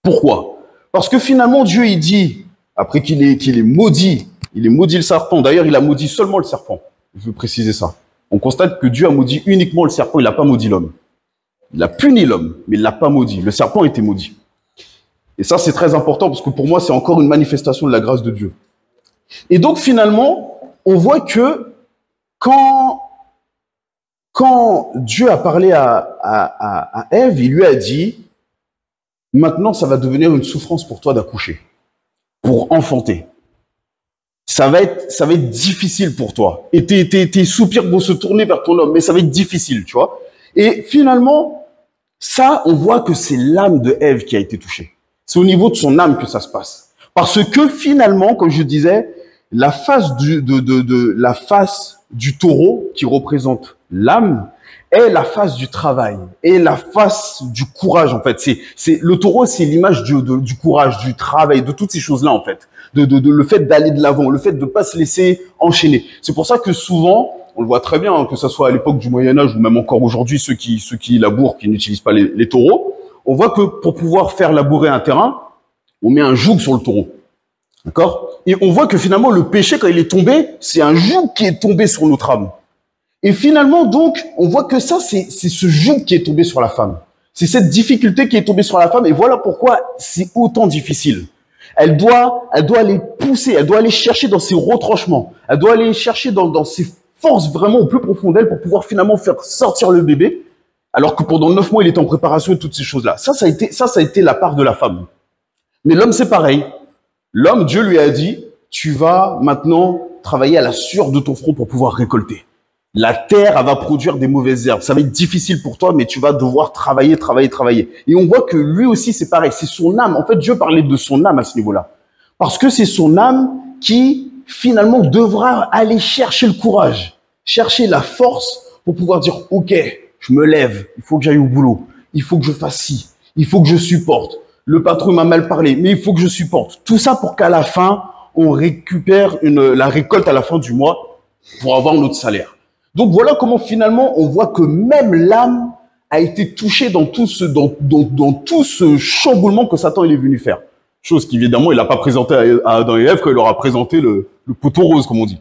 Pourquoi? Parce que finalement, Dieu, il dit, après qu'il est maudit, il est maudit le serpent. D'ailleurs, il a maudit seulement le serpent. Je veux préciser ça. On constate que Dieu a maudit uniquement le serpent, il n'a pas maudit l'homme. Il a puni l'homme, mais il ne l'a pas maudit. Le serpent était maudit. Et ça, c'est très important parce que pour moi, c'est encore une manifestation de la grâce de Dieu. Et donc, finalement, on voit que quand Dieu a parlé à Ève, il lui a dit, maintenant, ça va devenir une souffrance pour toi d'accoucher, pour enfanter. Ça va être difficile pour toi. Et tes soupirs vont se tourner vers ton homme, mais ça va être difficile, tu vois. Et finalement, ça, on voit que c'est l'âme de Ève qui a été touchée. C'est au niveau de son âme que ça se passe. Parce que finalement, comme je disais, la face du taureau, qui représente l'âme, est la face du travail, est la face du courage, en fait. Le taureau, c'est l'image du courage, du travail, de toutes ces choses-là, en fait. Le fait d'aller de l'avant, le fait de ne pas se laisser enchaîner. C'est pour ça que souvent, on le voit très bien, hein, que ce soit à l'époque du Moyen-Âge ou même encore aujourd'hui, ceux qui labourent, qui n'utilisent pas les taureaux, on voit que pour pouvoir faire labourer un terrain, on met un joug sur le taureau. D'accord? Et on voit que finalement, le péché, quand il est tombé, c'est un joug qui est tombé sur notre âme. Et finalement, donc, on voit que ça, c'est ce joug qui est tombé sur la femme. C'est cette difficulté qui est tombée sur la femme. Et voilà pourquoi c'est autant difficile. Elle doit aller pousser, elle doit aller chercher dans ses retranchements. Elle doit aller chercher dans ses forces vraiment au plus profond d'elle pour pouvoir finalement faire sortir le bébé. Alors que pendant 9 mois, il était en préparation et toutes ces choses-là. Ça a été la part de la femme. Mais l'homme, c'est pareil. L'homme, Dieu lui a dit, tu vas maintenant travailler à la sueur de ton front pour pouvoir récolter. La terre, elle va produire des mauvaises herbes. Ça va être difficile pour toi, mais tu vas devoir travailler. Et on voit que lui aussi, c'est pareil. C'est son âme. En fait, Dieu parlait de son âme à ce niveau-là. Parce que c'est son âme qui, finalement, devra aller chercher le courage, chercher la force pour pouvoir dire, OK, je me lève, il faut que j'aille au boulot, il faut que je fasse ci, il faut que je supporte. Le patron m'a mal parlé, mais il faut que je supporte. Tout ça pour qu'à la fin, on récupère la récolte à la fin du mois pour avoir notre salaire. Donc voilà comment finalement on voit que même l'âme a été touchée dans tout ce chamboulement que Satan il est venu faire. Chose qu'évidemment il n'a pas présenté à Adam et Ève quand il leur a présenté le poteau rose comme on dit.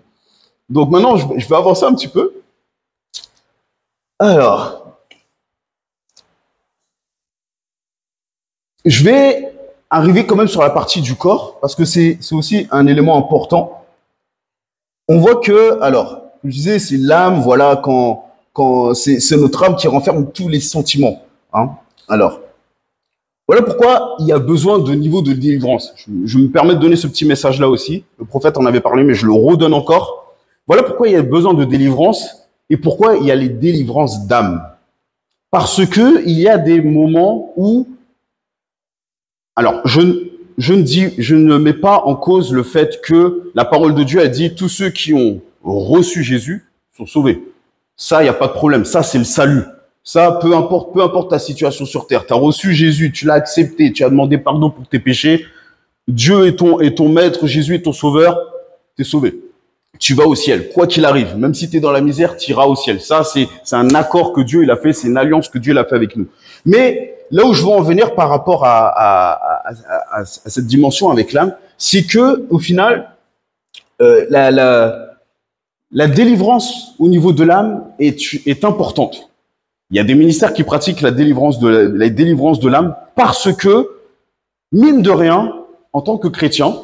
Donc maintenant je vais avancer un petit peu. Alors, je vais arriver quand même sur la partie du corps, parce que c'est aussi un élément important. On voit que, alors, je disais, c'est l'âme, voilà, quand c'est notre âme qui renferme tous les sentiments. Hein. Alors, voilà pourquoi il y a besoin de niveau de délivrance. Je me permets de donner ce petit message-là aussi. Le prophète en avait parlé, mais je le redonne encore. Voilà pourquoi il y a besoin de délivrance et pourquoi il y a les délivrances d'âme. Parce que il y a des moments où, alors, je ne mets pas en cause le fait que la parole de Dieu a dit tous ceux qui ont reçu Jésus sont sauvés. Ça, il n'y a pas de problème. Ça, c'est le salut. Ça, peu importe ta situation sur terre. Tu as reçu Jésus, tu l'as accepté, tu as demandé pardon pour tes péchés. Dieu est ton maître, Jésus est ton sauveur, tu es sauvé. Tu vas au ciel, quoi qu'il arrive. Même si tu es dans la misère, tu iras au ciel. Ça, c'est un accord que Dieu il a fait, c'est une alliance que Dieu il a fait avec nous. Mais là où je veux en venir par rapport à cette dimension avec l'âme, c'est que au final, la délivrance au niveau de l'âme est importante. Il y a des ministères qui pratiquent la délivrance de l'âme parce que, mine de rien, en tant que chrétien,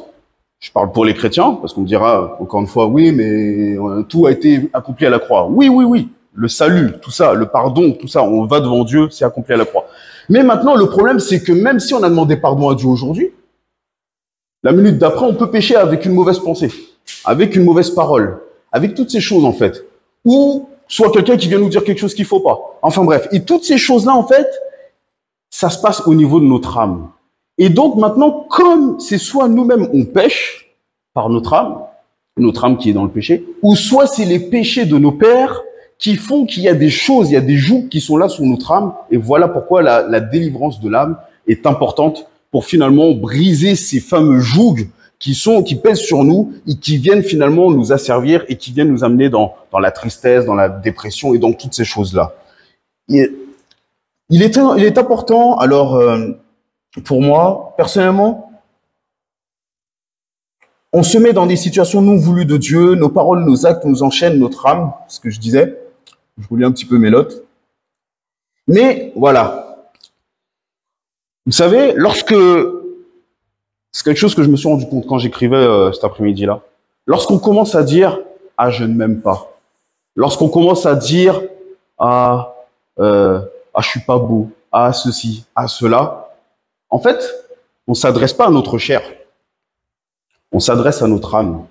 je parle pour les chrétiens, parce qu'on me dira encore une fois, oui, mais tout a été accompli à la croix. Oui, oui, oui, le salut, tout ça, le pardon, tout ça, on va devant Dieu, c'est accompli à la croix. Mais maintenant, le problème, c'est que même si on a demandé pardon à Dieu aujourd'hui, la minute d'après, on peut pécher avec une mauvaise pensée, avec une mauvaise parole, avec toutes ces choses en fait. Ou soit quelqu'un qui vient nous dire quelque chose qu'il faut pas. Enfin bref, et toutes ces choses-là en fait, ça se passe au niveau de notre âme. Et donc maintenant, comme c'est soit nous-mêmes on pêche par notre âme qui est dans le péché, ou soit c'est les péchés de nos pères qui font qu'il y a des choses, il y a des jougs qui sont là sur notre âme. Et voilà pourquoi la délivrance de l'âme est importante pour finalement briser ces fameux jougs qui pèsent sur nous et qui viennent finalement nous asservir et qui viennent nous amener dans la tristesse, dans la dépression et dans toutes ces choses-là. Il est important, alors, pour moi, personnellement, on se met dans des situations non voulues de Dieu, nos paroles, nos actes nous enchaînent notre âme, ce que je disais. Je relis un petit peu mes notes. Mais voilà. Vous savez, c'est quelque chose que je me suis rendu compte quand j'écrivais cet après-midi-là. Lorsqu'on commence à dire « Ah, je ne m'aime pas », lorsqu'on commence à dire « Ah, je suis pas beau »,« Ah, ceci »,« Ah, cela », en fait, on ne s'adresse pas à notre chair. On s'adresse à notre âme.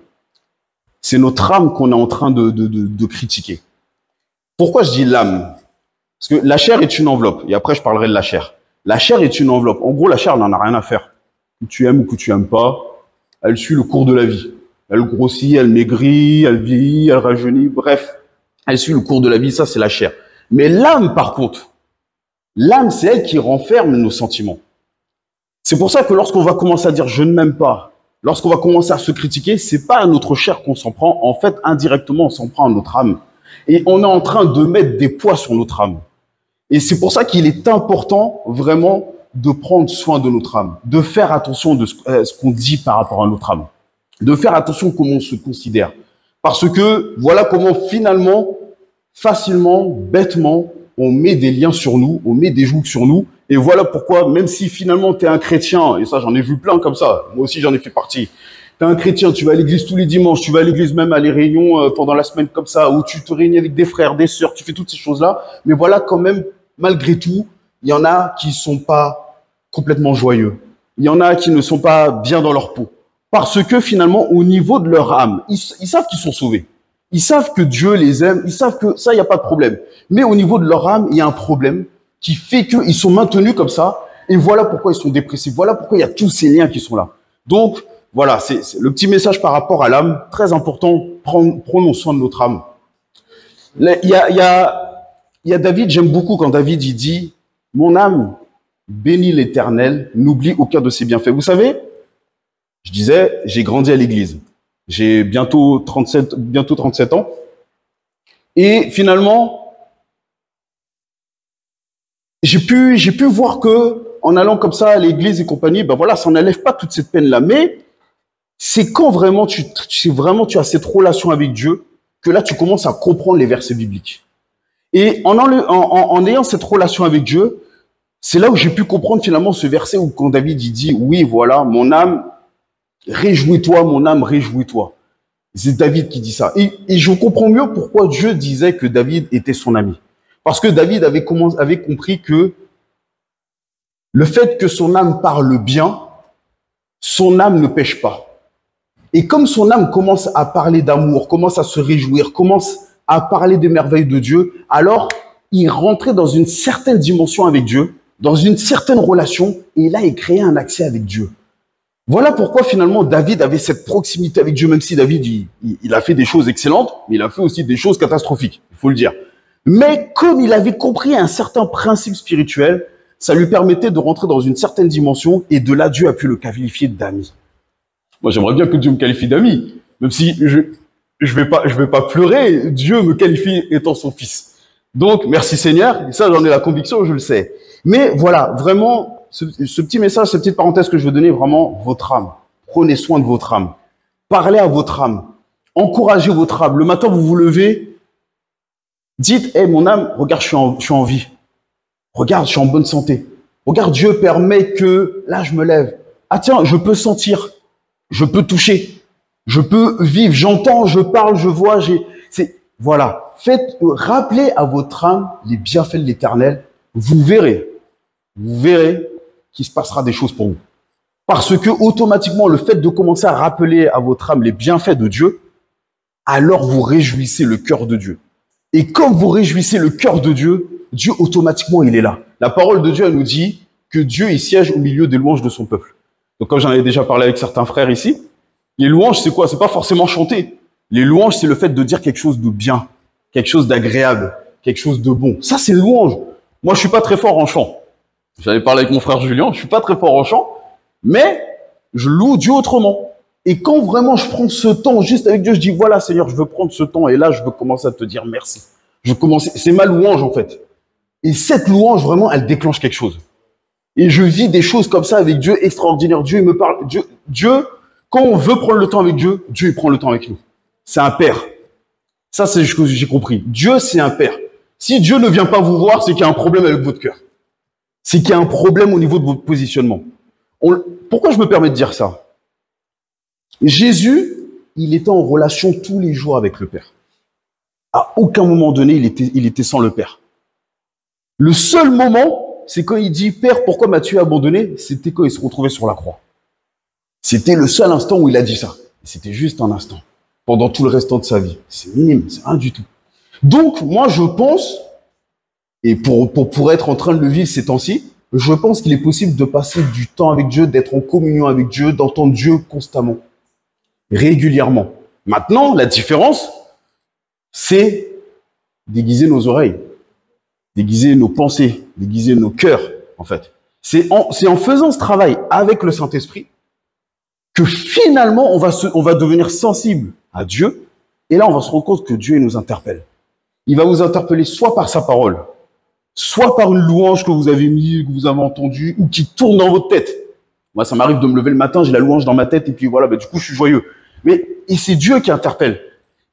C'est notre âme qu'on est en train de critiquer. Pourquoi je dis l'âme? Parce que la chair est une enveloppe. Et après, je parlerai de la chair. La chair est une enveloppe. En gros, la chair, elle n'en a rien à faire. Que tu aimes ou que tu aimes pas, elle suit le cours de la vie. Elle grossit, elle maigrit, elle vieillit, elle rajeunit. Bref, elle suit le cours de la vie. Ça, c'est la chair. Mais l'âme, par contre, l'âme, c'est elle qui renferme nos sentiments. C'est pour ça que lorsqu'on va commencer à dire « je ne m'aime pas », lorsqu'on va commencer à se critiquer, c'est pas à notre chair qu'on s'en prend. En fait, indirectement, on s'en prend à notre âme. Et on est en train de mettre des poids sur notre âme. Et c'est pour ça qu'il est important, vraiment, de prendre soin de notre âme, de faire attention de ce qu'on dit par rapport à notre âme, de faire attention comment on se considère. Parce que voilà comment finalement, facilement, bêtement, on met des liens sur nous, on met des jougs sur nous. Et voilà pourquoi, même si finalement tu es un chrétien, et ça j'en ai vu plein comme ça, moi aussi j'en ai fait partie, tu es un chrétien, tu vas à l'église tous les dimanches, tu vas à l'église même à les réunions pendant la semaine comme ça, où tu te réunis avec des frères, des sœurs, tu fais toutes ces choses-là. Mais voilà quand même, malgré tout, il y en a qui sont pas complètement joyeux. Il y en a qui ne sont pas bien dans leur peau. Parce que finalement, au niveau de leur âme, ils savent qu'ils sont sauvés. Ils savent que Dieu les aime, ils savent que ça, il n'y a pas de problème. Mais au niveau de leur âme, il y a un problème qui fait qu'ils sont maintenus comme ça. Et voilà pourquoi ils sont dépressifs. Voilà pourquoi il y a tous ces liens qui sont là. Donc, voilà, c'est le petit message par rapport à l'âme. Très important, prenons soin de notre âme. Il y a David, j'aime beaucoup quand David il dit « Mon âme bénit l'Éternel, n'oublie aucun de ses bienfaits. » Vous savez, je disais, j'ai grandi à l'église. J'ai bientôt 37 ans. Et finalement, j'ai pu voir que, en allant comme ça à l'église et compagnie, ben voilà, ça n'enlève pas toute cette peine-là. Mais c'est quand vraiment tu as cette relation avec Dieu que là, tu commences à comprendre les versets bibliques. Et en ayant cette relation avec Dieu, c'est là où j'ai pu comprendre finalement ce verset où quand David il dit, oui, voilà, mon âme, réjouis-toi, mon âme, réjouis-toi. C'est David qui dit ça. Et je comprends mieux pourquoi Dieu disait que David était son ami. Parce que David avait compris que le fait que son âme parle bien, son âme ne pêche pas. Et comme son âme commence à parler d'amour, commence à se réjouir, commence à parler des merveilles de Dieu, alors il rentrait dans une certaine dimension avec Dieu, dans une certaine relation, et là il créait un accès avec Dieu. Voilà pourquoi finalement David avait cette proximité avec Dieu, même si David, il a fait des choses excellentes, mais il a fait aussi des choses catastrophiques, il faut le dire. Mais comme il avait compris un certain principe spirituel, ça lui permettait de rentrer dans une certaine dimension, et de là, Dieu a pu le qualifier d'ami. Moi, j'aimerais bien que Dieu me qualifie d'ami, même si je vais pas pleurer, Dieu me qualifie étant son fils. Donc, merci Seigneur, et ça j'en ai la conviction, je le sais. Mais voilà, vraiment, ce petit message, cette petite parenthèse que je veux donner, vraiment, votre âme. Prenez soin de votre âme. Parlez à votre âme. Encouragez votre âme. Le matin, vous vous levez, dites, hey, mon âme, regarde, je suis en vie. Regarde, je suis en bonne santé. Regarde, Dieu permet que, là, je me lève. Ah tiens, je peux sentir, je peux toucher, je peux vivre, j'entends, je parle, je vois, voilà. Rappelez à votre âme les bienfaits de l'Éternel. Vous verrez qu'il se passera des choses pour vous. Parce que automatiquement, le fait de commencer à rappeler à votre âme les bienfaits de Dieu, alors vous réjouissez le cœur de Dieu. Et comme vous réjouissez le cœur de Dieu, Dieu automatiquement, il est là. La parole de Dieu, elle nous dit que Dieu, il siège au milieu des louanges de son peuple. Donc comme j'en avais déjà parlé avec certains frères ici, les louanges, c'est quoi? C'est pas forcément chanter. Les louanges, c'est le fait de dire quelque chose de bien, quelque chose d'agréable, quelque chose de bon. Ça, c'est louange. Moi, je suis pas très fort en chant. J'avais parlé avec mon frère Julien, je suis pas très fort en chant, mais je loue Dieu autrement. Et quand vraiment je prends ce temps juste avec Dieu, je dis voilà Seigneur, je veux prendre ce temps et là je veux commencer à te dire merci. C'est ma louange en fait. Et cette louange vraiment, elle déclenche quelque chose. Et je vis des choses comme ça avec Dieu extraordinaires. Dieu il me parle. Dieu, quand on veut prendre le temps avec Dieu, Dieu il prend le temps avec nous. C'est un père. Ça c'est ce que j'ai compris. Dieu c'est un père. Si Dieu ne vient pas vous voir, c'est qu'il y a un problème avec votre cœur. C'est qu'il y a un problème au niveau de votre positionnement. Pourquoi je me permets de dire ça? Jésus, il était en relation tous les jours avec le Père. À aucun moment donné, il était sans le Père. Le seul moment, c'est quand il dit « Père, pourquoi m'as-tu abandonné ?» C'était quand il se retrouvait sur la croix. C'était le seul instant où il a dit ça. C'était juste un instant. Pendant tout le restant de sa vie. C'est minime, c'est rien du tout. Donc, moi, je pense, et pour être en train de le vivre ces temps-ci, je pense qu'il est possible de passer du temps avec Dieu, d'être en communion avec Dieu, d'entendre Dieu constamment, régulièrement. Maintenant, la différence, c'est déguiser nos oreilles, déguiser nos pensées, déguiser nos cœurs, en fait. C'est en faisant ce travail avec le Saint-Esprit que finalement, on va devenir sensible à Dieu, et là, on va se rendre compte que Dieu nous interpelle. Il va vous interpeller soit par sa parole, soit par une louange que vous avez mis, que vous avez entendue, ou qui tourne dans votre tête. Moi, ça m'arrive de me lever le matin, j'ai la louange dans ma tête, et puis voilà, du coup, je suis joyeux. Et c'est Dieu qui interpelle.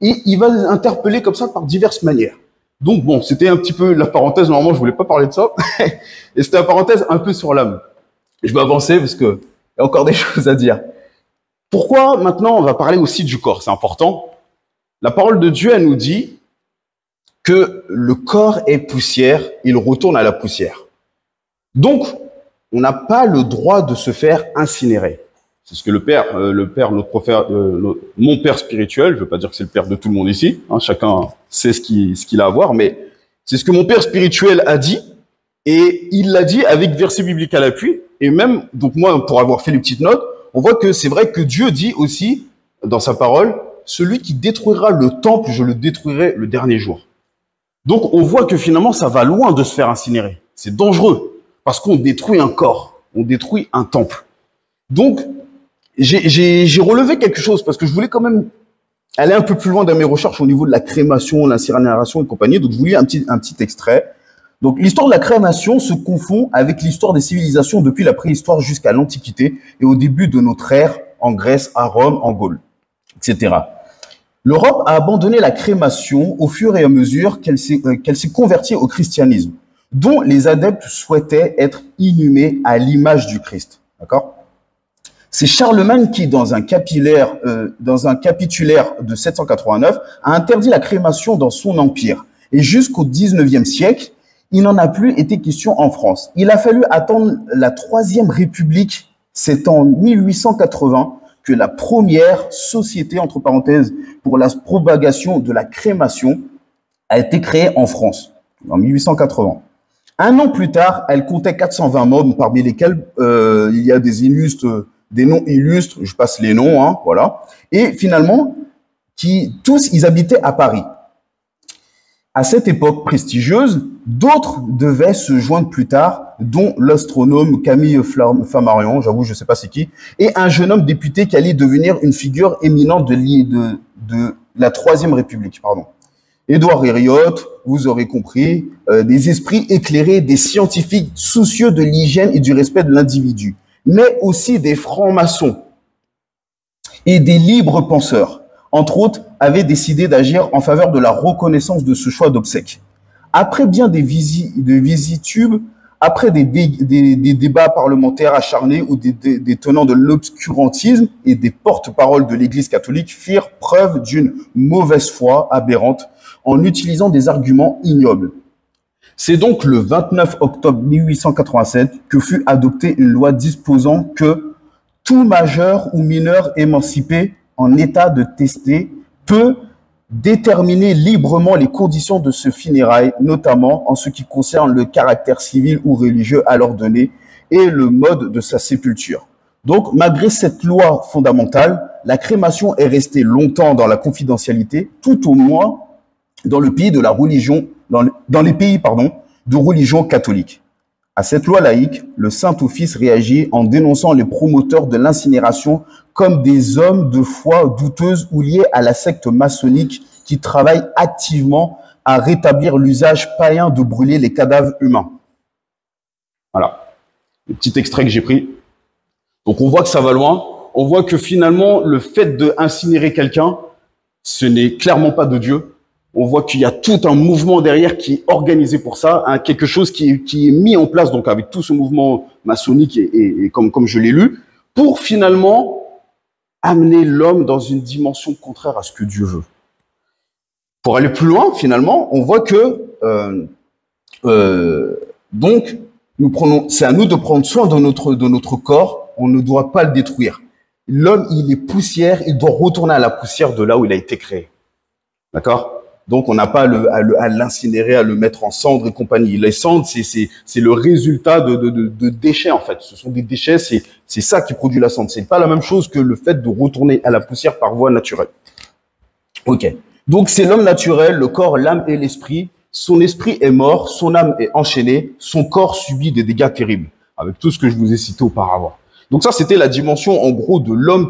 Et il va interpeller comme ça par diverses manières. Donc bon, c'était un petit peu la parenthèse, normalement, je voulais pas parler de ça. Et c'était la parenthèse un peu sur l'âme. Je vais avancer parce que il y a encore des choses à dire. Pourquoi maintenant, on va parler aussi du corps, c'est important. La parole de Dieu, elle nous dit que le corps est poussière, il retourne à la poussière. Donc, on n'a pas le droit de se faire incinérer. C'est ce que mon père spirituel, je ne veux pas dire que c'est le père de tout le monde ici, hein, chacun sait ce qu'il a à voir, mais c'est ce que mon père spirituel a dit, et il l'a dit avec verset biblique à l'appui, et même, donc moi, pour avoir fait les petites notes, on voit que c'est vrai que Dieu dit aussi, dans sa parole, celui qui détruira le temple, je le détruirai le dernier jour. Donc, on voit que finalement, ça va loin de se faire incinérer. C'est dangereux, parce qu'on détruit un corps, on détruit un temple. Donc, j'ai relevé quelque chose, parce que je voulais quand même aller un peu plus loin dans mes recherches au niveau de la crémation, l'incinération et compagnie. Donc, je vous lis un petit extrait. Donc, l'histoire de la crémation se confond avec l'histoire des civilisations depuis la préhistoire jusqu'à l'Antiquité et au début de notre ère en Grèce, à Rome, en Gaule, etc. L'Europe a abandonné la crémation au fur et à mesure qu'elle s'est convertie au christianisme, dont les adeptes souhaitaient être inhumés à l'image du Christ. D'accord ? C'est Charlemagne qui, dans un capitulaire de 789, a interdit la crémation dans son empire. Et jusqu'au 19e siècle, il n'en a plus été question en France. Il a fallu attendre la Troisième République, c'est en 1880, que la première société, entre parenthèses, pour la propagation de la crémation a été créée en France, en 1880. Un an plus tard, elle comptait 420 membres, parmi lesquels il y a des illustres des noms illustres, je passe les noms, hein, voilà. Et finalement, tous, ils habitaient à Paris. À cette époque prestigieuse, d'autres devaient se joindre plus tard, dont l'astronome Camille Flammarion, j'avoue, je ne sais pas c'est qui, et un jeune homme député qui allait devenir une figure éminente de la Troisième République, pardon. Édouard Herriot, vous aurez compris, des esprits éclairés, des scientifiques soucieux de l'hygiène et du respect de l'individu, mais aussi des francs-maçons et des libres penseurs, entre autres, avaient décidé d'agir en faveur de la reconnaissance de ce choix d'obsèques. Après bien des visitubes, après des débats parlementaires acharnés où des tenants de l'obscurantisme et des porte-paroles de l'Église catholique firent preuve d'une mauvaise foi aberrante en utilisant des arguments ignobles. C'est donc le 29 octobre 1887 que fut adoptée une loi disposant que tout majeur ou mineur émancipé en état de tester peut déterminer librement les conditions de ce funérail, notamment en ce qui concerne le caractère civil ou religieux alors donné et le mode de sa sépulture. Donc, malgré cette loi fondamentale, la crémation est restée longtemps dans la confidentialité, tout au moins dans le pays de la religion, dans les pays, de religion catholique. À cette loi laïque, le Saint-Office réagit en dénonçant les promoteurs de l'incinération comme des hommes de foi douteuse ou liés à la secte maçonnique qui travaillent activement à rétablir l'usage païen de brûler les cadavres humains. Voilà, le petit extrait que j'ai pris. Donc on voit que ça va loin. On voit que finalement, le fait d'incinérer quelqu'un, ce n'est clairement pas de Dieu. On voit qu'il y a tout un mouvement derrière qui est organisé pour ça, hein, quelque chose qui est mis en place donc avec tout ce mouvement maçonnique et comme je l'ai lu, pour finalement amener l'homme dans une dimension contraire à ce que Dieu veut. Pour aller plus loin, finalement, on voit que donc c'est à nous de prendre soin de notre corps. On ne doit pas le détruire. L'homme, il est poussière, il doit retourner à la poussière de là où il a été créé. D'accord? Donc, on n'a pas à l'incinérer, à le mettre en cendres et compagnie. Les cendres, c'est le résultat de déchets, en fait. Ce sont des déchets, c'est ça qui produit la cendre. C'est pas la même chose que le fait de retourner à la poussière par voie naturelle. Ok. Donc, c'est l'homme naturel, le corps, l'âme et l'esprit. Son esprit est mort, son âme est enchaînée, son corps subit des dégâts terribles, avec tout ce que je vous ai cité auparavant. Donc ça, c'était la dimension, en gros, de l'homme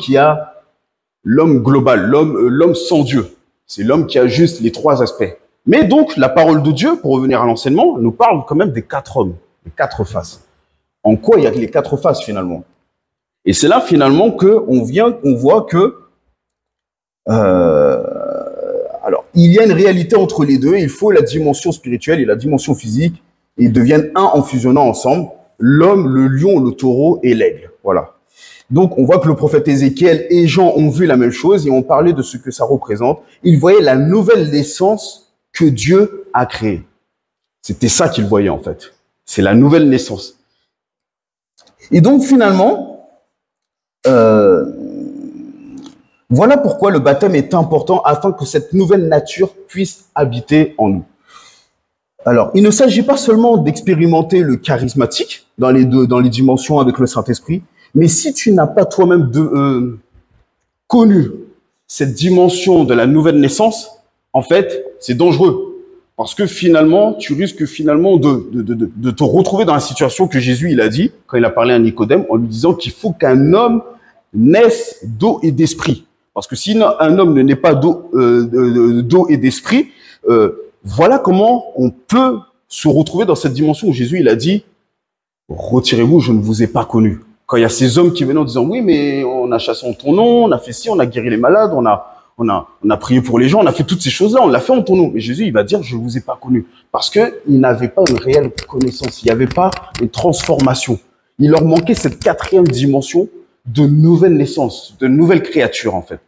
l'homme global, l'homme sans Dieu. C'est l'homme qui a juste les trois aspects. Mais donc, la parole de Dieu, pour revenir à l'enseignement, nous parle quand même des quatre hommes, des quatre faces. En quoi il y a les quatre faces, finalement? Et c'est là, finalement, qu'on voit que, alors, il y a une réalité entre les deux. Il faut la dimension spirituelle et la dimension physique. Et ils deviennent un en fusionnant ensemble. L'homme, le lion, le taureau et l'aigle. Voilà. Donc, on voit que le prophète Ézéchiel et Jean ont vu la même chose et ont parlé de ce que ça représente. Ils voyaient la nouvelle naissance que Dieu a créée. C'était ça qu'ils voyaient, en fait. C'est la nouvelle naissance. Et donc, finalement, voilà pourquoi le baptême est important afin que cette nouvelle nature puisse habiter en nous. Alors, il ne s'agit pas seulement d'expérimenter le charismatique dans les dimensions avec le Saint-Esprit, mais si tu n'as pas toi-même connu cette dimension de la nouvelle naissance, en fait, c'est dangereux. Parce que finalement, tu risques finalement de te retrouver dans la situation que Jésus il a dit, quand il a parlé à Nicodème, en lui disant qu'il faut qu'un homme naisse d'eau et d'esprit. Parce que si un homme ne naît pas d'eau et d'esprit, voilà comment on peut se retrouver dans cette dimension où Jésus il a dit « Retirez-vous, je ne vous ai pas connu ». Quand il y a ces hommes qui venaient en disant « Oui, mais on a chassé en ton nom, on a fait ci, on a guéri les malades, on a prié pour les gens, on a fait toutes ces choses-là, on l'a fait en ton nom. » Mais Jésus, il va dire « Je ne vous ai pas connu. » Parce qu'il n'avait pas une réelle connaissance, il n'y avait pas une transformation. Il leur manquait cette quatrième dimension de nouvelle naissance, de nouvelle créature, en fait.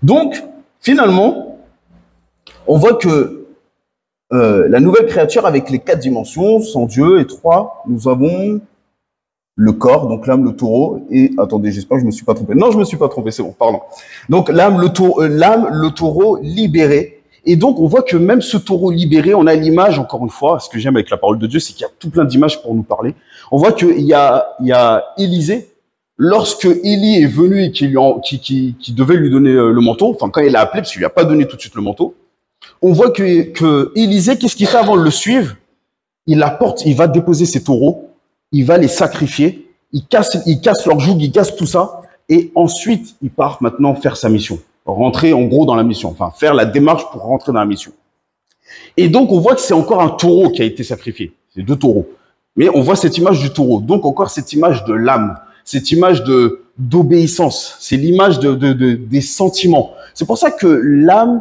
Donc, finalement, on voit que la nouvelle créature avec les quatre dimensions, sans Dieu, et trois, nous avons le corps, donc l'âme, le taureau, et attendez, j'espère que je me suis pas trompé. Non, je me suis pas trompé, c'est bon, pardon. Donc l'âme, le taureau libéré. Et donc on voit que même ce taureau libéré, on a l'image, encore une fois, ce que j'aime avec la parole de Dieu, c'est qu'il y a tout plein d'images pour nous parler. On voit qu'il y a Élisée, lorsque Élie est venu et qui devait lui donner le manteau, enfin quand il l'a appelé, parce qu'il lui a pas donné tout de suite le manteau, on voit que Élisée, qu'est-ce qu'il fait avant de le suivre? Il apporte, il va déposer ses taureaux, il va les sacrifier, il casse leur joug, il casse tout ça, et ensuite il part maintenant faire sa mission, rentrer en gros dans la mission, enfin faire la démarche pour rentrer dans la mission. Et donc on voit que c'est encore un taureau qui a été sacrifié, c'est 2 taureaux. Mais on voit cette image du taureau, donc encore cette image de l'âme, cette image d'obéissance, c'est l'image des sentiments. C'est pour ça que l'âme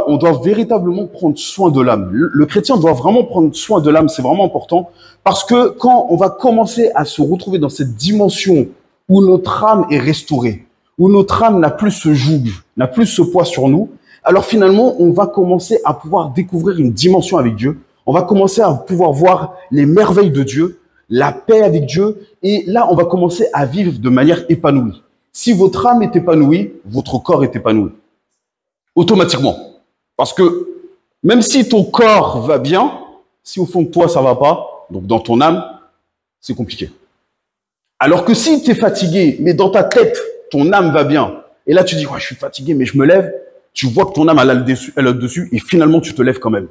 on doit véritablement prendre soin de l'âme. Le chrétien doit vraiment prendre soin de l'âme, c'est vraiment important, parce que quand on va commencer à se retrouver dans cette dimension où notre âme est restaurée, où notre âme n'a plus ce joug, n'a plus ce poids sur nous, alors finalement, on va commencer à pouvoir découvrir une dimension avec Dieu. On va commencer à pouvoir voir les merveilles de Dieu, la paix avec Dieu, et là, on va commencer à vivre de manière épanouie. Si votre âme est épanouie, votre corps est épanoui. Automatiquement. Parce que même si ton corps va bien, si au fond de toi, ça va pas, donc dans ton âme, c'est compliqué. Alors que si tu es fatigué, mais dans ta tête, ton âme va bien, et là tu dis, ouais, je suis fatigué, mais je me lève, tu vois que ton âme, elle a le dessus, et finalement, tu te lèves quand même.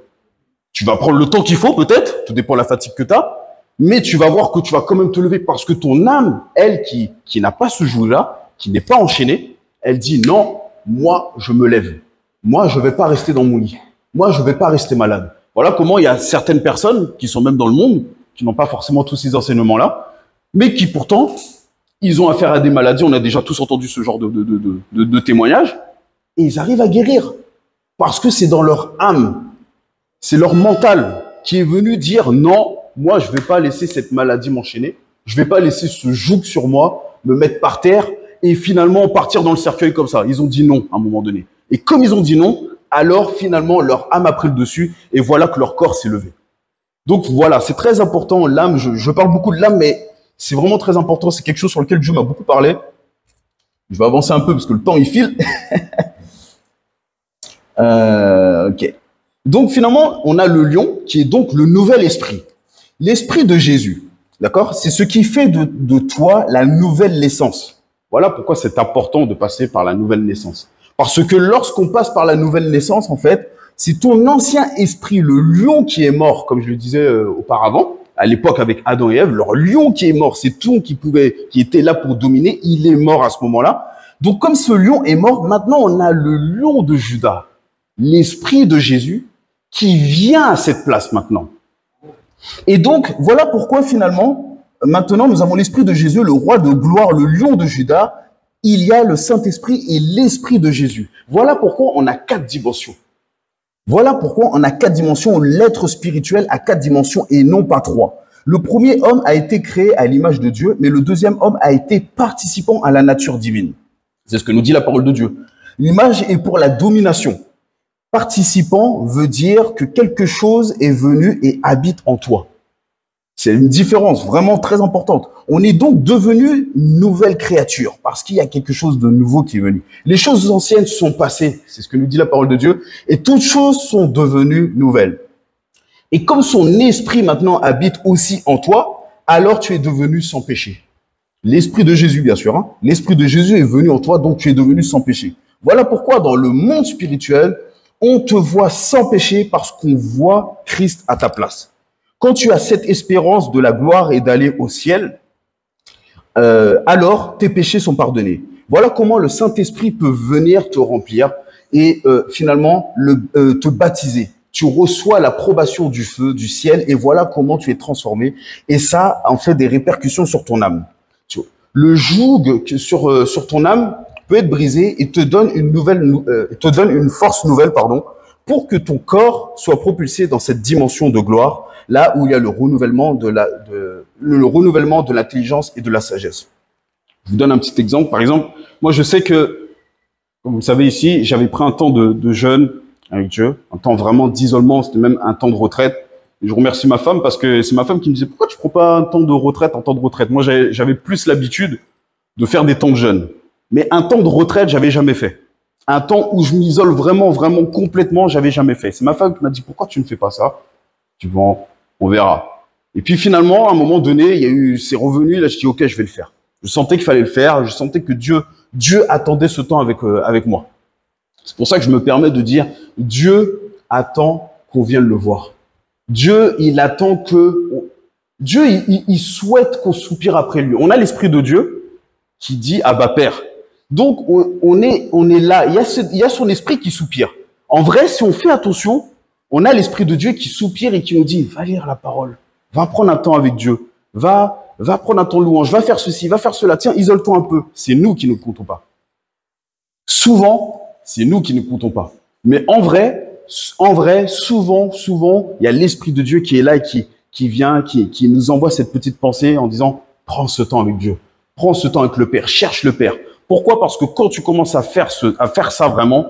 Tu vas prendre le temps qu'il faut, peut-être, tout dépend de la fatigue que tu as, mais tu vas voir que tu vas quand même te lever, parce que ton âme, elle, qui n'a pas ce joug-là, qui n'est pas enchaînée, elle dit, non, moi, je me lève. Moi, je vais pas rester dans mon lit. Moi, je vais pas rester malade. Voilà comment il y a certaines personnes qui sont même dans le monde, qui n'ont pas forcément tous ces enseignements-là, mais qui pourtant, ils ont affaire à des maladies. On a déjà tous entendu ce genre de témoignages. Et ils arrivent à guérir. Parce que c'est dans leur âme. C'est leur mental qui est venu dire non, moi, je vais pas laisser cette maladie m'enchaîner. Je vais pas laisser ce joug sur moi, me mettre par terre et finalement partir dans le cercueil comme ça. Ils ont dit non à un moment donné. Et comme ils ont dit non, alors finalement leur âme a pris le dessus et voilà que leur corps s'est levé. Donc voilà, c'est très important l'âme. Je parle beaucoup de l'âme, mais c'est vraiment très important. C'est quelque chose sur lequel Dieu m'a beaucoup parlé. Je vais avancer un peu parce que le temps il file. Ok. Donc finalement, on a le lion qui est donc le nouvel esprit. L'esprit de Jésus, d'accord? C'est ce qui fait de toi la nouvelle naissance. Voilà pourquoi c'est important de passer par la nouvelle naissance. Parce que lorsqu'on passe par la nouvelle naissance, en fait, c'est ton ancien esprit, le lion qui est mort, comme je le disais auparavant, à l'époque avec Adam et Ève, leur lion qui est mort, c'est tout qui était là pour dominer, il est mort à ce moment-là. Donc comme ce lion est mort, maintenant on a le lion de Juda, l'esprit de Jésus, qui vient à cette place maintenant. Et donc, voilà pourquoi finalement, maintenant nous avons l'esprit de Jésus, le roi de gloire, le lion de Juda. Il y a le Saint-Esprit et l'Esprit de Jésus. Voilà pourquoi on a 4 dimensions. Voilà pourquoi on a 4 dimensions. L'être spirituel a 4 dimensions et non pas 3. Le premier homme a été créé à l'image de Dieu, mais le deuxième homme a été participant à la nature divine. C'est ce que nous dit la parole de Dieu. L'image est pour la domination. Participant veut dire que quelque chose est venu et habite en toi. C'est une différence vraiment très importante. On est donc devenu une nouvelle créature parce qu'il y a quelque chose de nouveau qui est venu. Les choses anciennes sont passées, c'est ce que nous dit la parole de Dieu, et toutes choses sont devenues nouvelles. Et comme son esprit maintenant habite aussi en toi, alors tu es devenu sans péché. L'esprit de Jésus, bien sûr. Hein. L'esprit de Jésus est venu en toi, donc tu es devenu sans péché. Voilà pourquoi dans le monde spirituel, on te voit sans péché parce qu'on voit Christ à ta place. Quand tu as cette espérance de la gloire et d'aller au ciel, alors tes péchés sont pardonnés. Voilà comment le Saint-Esprit peut venir te remplir et finalement te baptiser. Tu reçois l'approbation du feu, du ciel, et voilà comment tu es transformé. Et ça en fait des répercussions sur ton âme. Le joug sur ton âme peut être brisé et te donne une force nouvelle, pour que ton corps soit propulsé dans cette dimension de gloire, là où il y a le renouvellement de l'intelligence et de la sagesse. Je vous donne un petit exemple. Par exemple, moi je sais que, comme vous le savez ici, j'avais pris un temps de jeûne avec Dieu, un temps vraiment d'isolement, c'était même un temps de retraite. Et je remercie ma femme parce que c'est ma femme qui me disait « Pourquoi tu prends pas un temps de retraite, un temps de retraite ?» Moi j'avais plus l'habitude de faire des temps de jeûne. Mais un temps de retraite, j'avais jamais fait. Un temps où je m'isole vraiment, vraiment complètement, j'avais jamais fait. C'est ma femme qui m'a dit « Pourquoi tu ne fais pas ça ?» Je dis « Bon, on verra. » Et puis finalement, à un moment donné, c'est revenu, là je dis « Ok, je vais le faire. » Je sentais qu'il fallait le faire. Je sentais que Dieu attendait ce temps avec moi. C'est pour ça que je me permets de dire, Dieu attend qu'on vienne le voir. Dieu, il attend Dieu, il souhaite qu'on soupire après lui. On a l'Esprit de Dieu qui dit, Abba Père. Donc, on est là. Il y a son esprit qui soupire. En vrai, si on fait attention, on a l'Esprit de Dieu qui soupire et qui nous dit, va lire la parole, va prendre un temps avec Dieu, va prendre un temps de louange, va faire ceci, va faire cela. Tiens, isole-toi un peu. C'est nous qui ne comptons pas. Souvent, c'est nous qui ne comptons pas. Mais en vrai, souvent, il y a l'Esprit de Dieu qui est là et qui vient, qui nous envoie cette petite pensée en disant, prends ce temps avec Dieu. Prends ce temps avec le Père. Cherche le Père. Pourquoi? Parce que quand tu commences à faire ça vraiment,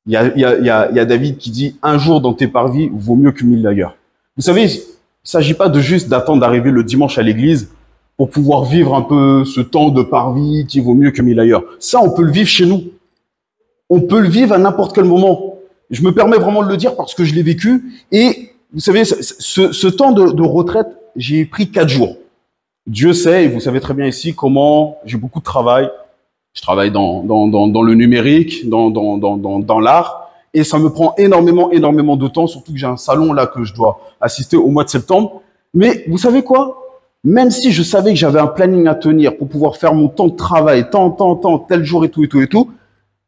il y a David qui dit, un jour dans tes parvis vaut mieux que 1000 d'ailleurs. Vous savez, il s'agit pas de juste d'attendre d'arriver le dimanche à l'église pour pouvoir vivre un peu ce temps de parvis qui vaut mieux que 1000 ailleurs. Ça, on peut le vivre chez nous. On peut le vivre à n'importe quel moment. Je me permets vraiment de le dire parce que je l'ai vécu. Et vous savez, ce temps de retraite, j'ai pris 4 jours. Dieu sait, et vous savez très bien ici, comment j'ai beaucoup de travail. Je travaille dans le numérique, dans l'art. Et ça me prend énormément de temps, surtout que j'ai un salon là que je dois assister au mois de septembre. Mais vous savez quoi? Même si je savais que j'avais un planning à tenir pour pouvoir faire mon temps de travail, tel jour et tout,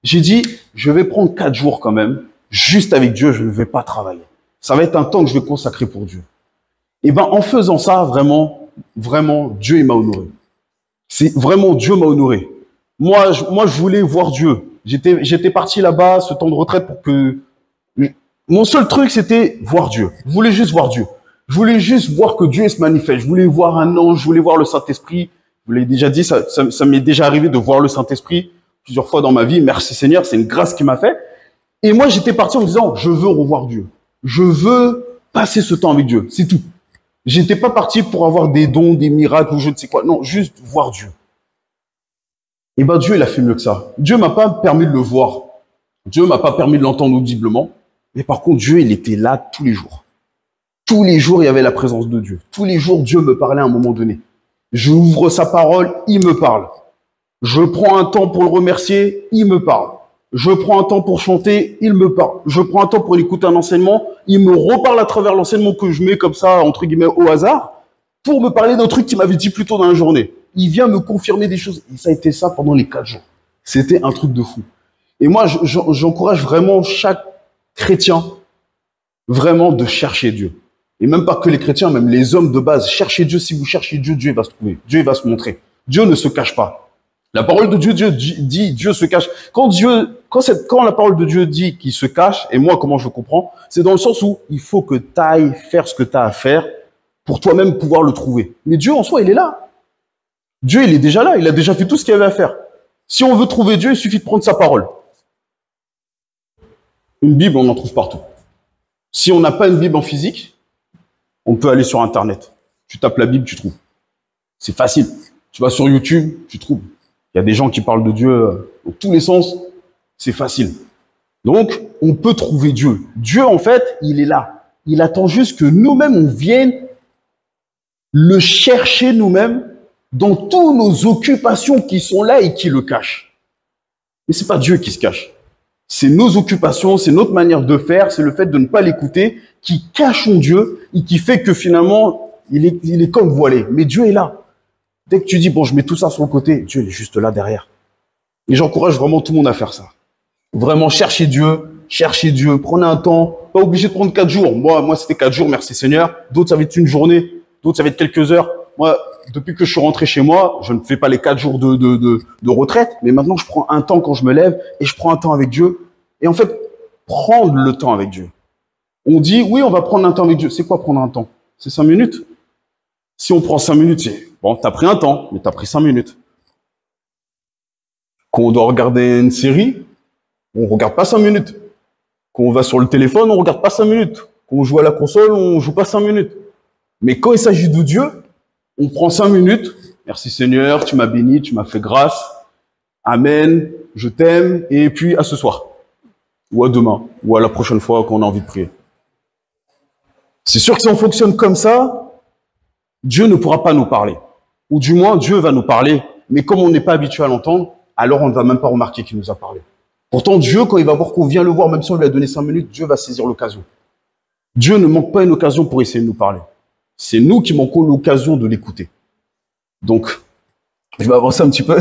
j'ai dit, je vais prendre 4 jours quand même, juste avec Dieu, je ne vais pas travailler. Ça va être un temps que je vais consacrer pour Dieu. Et ben, en faisant ça, vraiment, Dieu, il m'a honoré. C'est vraiment, Dieu m'a honoré. Moi, je voulais voir Dieu. J'étais parti là-bas, ce temps de retraite pour que, mon seul truc, c'était voir Dieu. Je voulais juste voir Dieu. Je voulais juste voir que Dieu se manifeste. Je voulais voir un ange, je voulais voir le Saint-Esprit. Je vous l'ai déjà dit, ça m'est déjà arrivé de voir le Saint-Esprit plusieurs fois dans ma vie. Merci Seigneur, c'est une grâce qu'il m'a fait. Et moi, j'étais parti en me disant, je veux revoir Dieu. Je veux passer ce temps avec Dieu. C'est tout. J'étais pas parti pour avoir des dons, des miracles ou je ne sais quoi. Non, juste voir Dieu. Et ben, Dieu, il a fait mieux que ça. Dieu m'a pas permis de le voir. Dieu m'a pas permis de l'entendre audiblement. Mais par contre, Dieu, il était là tous les jours. Tous les jours, il y avait la présence de Dieu. Tous les jours, Dieu me parlait à un moment donné. J'ouvre sa parole, il me parle. Je prends un temps pour le remercier, il me parle. Je prends un temps pour chanter, il me parle. Je prends un temps pour écouter un enseignement, il me reparle à travers l'enseignement que je mets comme ça, entre guillemets, au hasard, pour me parler d'un truc qu'il m'avait dit plus tôt dans la journée. Il vient me confirmer des choses. Et ça a été ça pendant les 4 jours. C'était un truc de fou. Et moi, j'encourage vraiment chaque chrétien, vraiment de chercher Dieu. Et même pas que les chrétiens, même les hommes de base. Cherchez Dieu. Si vous cherchez Dieu, Dieu va se trouver. Dieu va se montrer. Dieu ne se cache pas. La parole de Dieu, dit Dieu se cache. Quand la parole de Dieu dit qu'il se cache, et moi, comment je comprends, c'est dans le sens où il faut que tu ailles faire ce que tu as à faire pour toi-même pouvoir le trouver. Mais Dieu, en soi, il est là. Dieu, il est déjà là. Il a déjà fait tout ce qu'il avait à faire. Si on veut trouver Dieu, il suffit de prendre sa parole. Une Bible, on en trouve partout. Si on n'a pas une Bible en physique, on peut aller sur Internet. Tu tapes la Bible, tu trouves. C'est facile. Tu vas sur YouTube, tu trouves. Il y a des gens qui parlent de Dieu dans tous les sens. C'est facile. Donc, on peut trouver Dieu. Dieu, en fait, il est là. Il attend juste que nous-mêmes, on vienne le chercher nous-mêmes dans toutes nos occupations qui sont là et qui le cachent. Mais c'est pas Dieu qui se cache. C'est nos occupations, c'est notre manière de faire, c'est le fait de ne pas l'écouter qui cachons Dieu et qui fait que finalement, il est comme voilé. Mais Dieu est là. Dès que tu dis, bon, je mets tout ça sur le côté, Dieu il est juste là derrière. Et j'encourage vraiment tout le monde à faire ça. Vraiment, cherchez Dieu, prenez un temps, pas obligé de prendre 4 jours. Moi c'était 4 jours, merci Seigneur. D'autres, ça va être une journée, d'autres, ça va être quelques heures. Moi, depuis que je suis rentré chez moi, je ne fais pas les 4 jours de retraite, mais maintenant, je prends un temps quand je me lève et je prends un temps avec Dieu. Et en fait, prendre le temps avec Dieu. On dit, oui, on va prendre un temps avec Dieu. C'est quoi prendre un temps? C'est 5 minutes. Si on prend 5 minutes, c'est bon, t'as pris un temps, mais t'as pris 5 minutes. Quand on doit regarder une série, on regarde pas 5 minutes. Quand on va sur le téléphone, on regarde pas 5 minutes. Quand on joue à la console, on joue pas 5 minutes. Mais quand il s'agit de Dieu, on prend 5 minutes. Merci Seigneur, tu m'as béni, tu m'as fait grâce. Amen, je t'aime. Et puis à ce soir. Ou à demain. Ou à la prochaine fois qu'on a envie de prier. C'est sûr que si on fonctionne comme ça, Dieu ne pourra pas nous parler. Ou du moins, Dieu va nous parler, mais comme on n'est pas habitué à l'entendre, alors on ne va même pas remarquer qu'il nous a parlé. Pourtant, Dieu, quand il va voir qu'on vient le voir, même si on lui a donné 5 minutes, Dieu va saisir l'occasion. Dieu ne manque pas une occasion pour essayer de nous parler. C'est nous qui manquons l'occasion de l'écouter. Donc, je vais avancer un petit peu.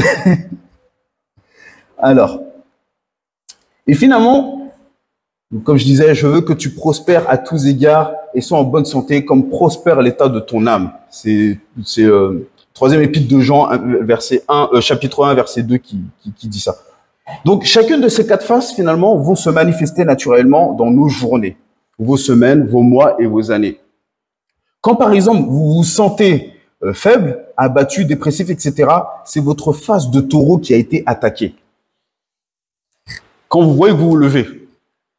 Alors, et finalement, comme je disais, je veux que tu prospères à tous égards et sois en bonne santé, comme prospère l'état de ton âme. C'est troisième épître de Jean, verset 1, chapitre 1, verset 2 qui dit ça. Donc, chacune de ces 4 phases, finalement, vont se manifester naturellement dans nos journées, vos semaines, vos mois et vos années. Quand, par exemple, vous vous sentez faible, abattu, dépressif, etc., c'est votre phase de taureau qui a été attaquée. Quand vous voyez que vous vous levez,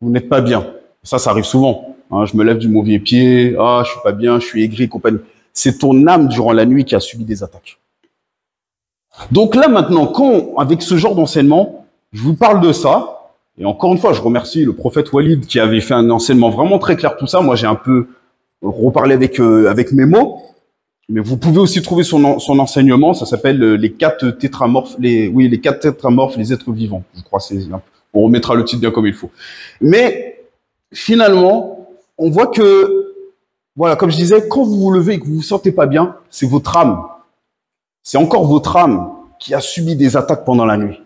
vous n'êtes pas bien. Ça arrive souvent. Hein, je me lève du mauvais pied, je suis pas bien, je suis aigri, compagnie. C'est ton âme durant la nuit qui a subi des attaques. Donc là, maintenant, avec ce genre d'enseignement, je vous parle de ça, et encore une fois, je remercie le prophète Walid qui avait fait un enseignement vraiment très clair tout ça. Moi, j'ai un peu reparlé avec mes mots, mais vous pouvez aussi trouver son enseignement. Ça s'appelle les 4 tétramorphes, les 4 tétramorphes, les êtres vivants. Je crois on remettra le titre bien comme il faut. Mais finalement, on voit que, voilà, comme je disais, quand vous vous levez et que vous vous sentez pas bien, c'est votre âme. C'est encore votre âme qui a subi des attaques pendant la nuit.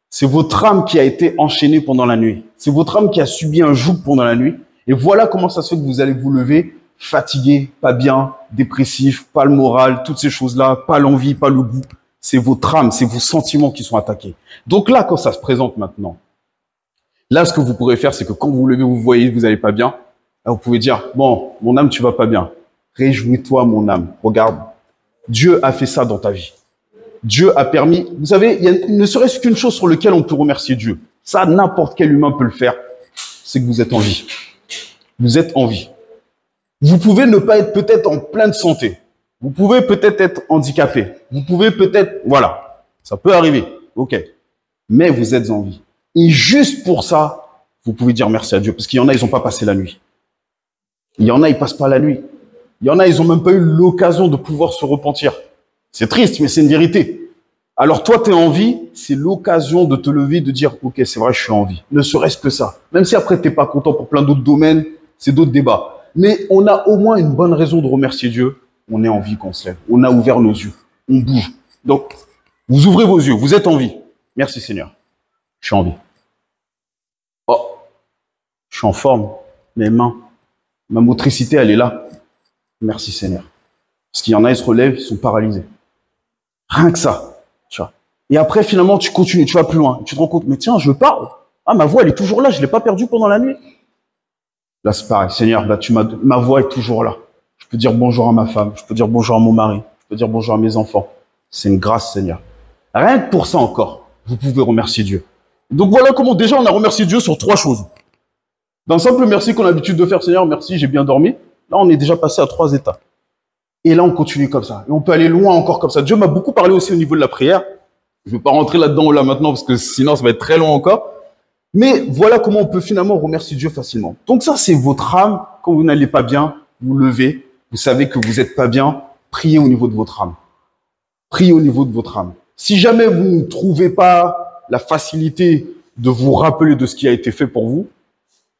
C'est votre âme qui a été enchaînée pendant la nuit. C'est votre âme qui a subi un joug pendant la nuit. Et voilà comment ça se fait que vous allez vous lever fatigué, pas bien, dépressif, pas le moral, toutes ces choses-là, pas l'envie, pas le goût. C'est votre âme, c'est vos sentiments qui sont attaqués. Donc là, quand ça se présente maintenant, là, ce que vous pourrez faire, c'est que quand vous vous levez, vous voyez que vous n'allez pas bien, là, vous pouvez dire, bon, mon âme, tu vas pas bien. Réjouis-toi, mon âme. Regarde, Dieu a fait ça dans ta vie. Dieu a permis, vous savez, il y a ne serait-ce qu'une chose sur laquelle on peut remercier Dieu. Ça, n'importe quel humain peut le faire. C'est que vous êtes en vie. Vous êtes en vie. Vous pouvez ne pas être peut-être en pleine santé. Vous pouvez peut-être être handicapé. Vous pouvez peut-être, voilà. Ça peut arriver. OK. Mais vous êtes en vie. Et juste pour ça, vous pouvez dire merci à Dieu. Parce qu'il y en a, ils n'ont pas passé la nuit. Il y en a, ils passent pas la nuit. Il y en a, ils n'ont même pas eu l'occasion de pouvoir se repentir. C'est triste, mais c'est une vérité. Alors toi, tu es en vie, c'est l'occasion de te lever, de dire, OK, c'est vrai, je suis en vie. Ne serait-ce que ça. Même si après, tu n'es pas content pour plein d'autres domaines, c'est d'autres débats. Mais on a au moins une bonne raison de remercier Dieu. On est en vie quand on se lève. On a ouvert nos yeux. On bouge. Donc, vous ouvrez vos yeux. Vous êtes en vie. Merci Seigneur. Je suis en vie. Oh, je suis en forme. Mes mains, ma motricité, elle est là. Merci Seigneur. Parce qu'il y en a, ils se relèvent, ils sont paralysés. Rien que ça. Tu vois. Et après, finalement, tu continues, tu vas plus loin. Tu te rends compte, mais tiens, je parle. Ah, ma voix, elle est toujours là. Je ne l'ai pas perdue pendant la nuit. Là, c'est pareil. Seigneur, là, ma voix est toujours là. Je peux dire bonjour à ma femme. Je peux dire bonjour à mon mari. Je peux dire bonjour à mes enfants. C'est une grâce, Seigneur. Rien que pour ça encore, vous pouvez remercier Dieu. Donc voilà comment déjà on a remercié Dieu sur 3 choses. D'un simple merci qu'on a l'habitude de faire, Seigneur, merci, j'ai bien dormi. Là, on est déjà passé à 3 étapes. Et là, on continue comme ça. Et on peut aller loin encore comme ça. Dieu m'a beaucoup parlé aussi au niveau de la prière. Je ne vais pas rentrer là-dedans ou là maintenant parce que sinon, ça va être très long encore. Mais voilà comment on peut finalement remercier Dieu facilement. Donc ça, c'est votre âme. Quand vous n'allez pas bien, vous levez. Vous savez que vous n'êtes pas bien. Priez au niveau de votre âme. Priez au niveau de votre âme. Si jamais vous ne trouvez pas la facilité de vous rappeler de ce qui a été fait pour vous,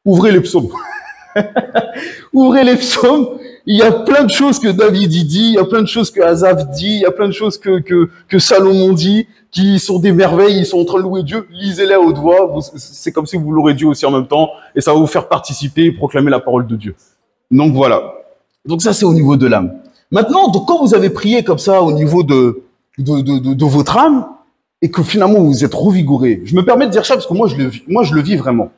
ouvrez les psaumes. Ouvrez les psaumes. Il y a plein de choses que David dit, il y a plein de choses que Asaph dit, il y a plein de choses que Salomon dit, qui sont des merveilles, ils sont en train de louer Dieu. Lisez-les à haute voix. C'est comme si vous l'aurez dit aussi en même temps, et ça va vous faire participer et proclamer la parole de Dieu. Donc voilà. Donc ça, c'est au niveau de l'âme. Maintenant, donc, quand vous avez prié comme ça au niveau de votre âme, et que finalement vous êtes revigoré, je me permets de dire ça parce que moi je le vis vraiment.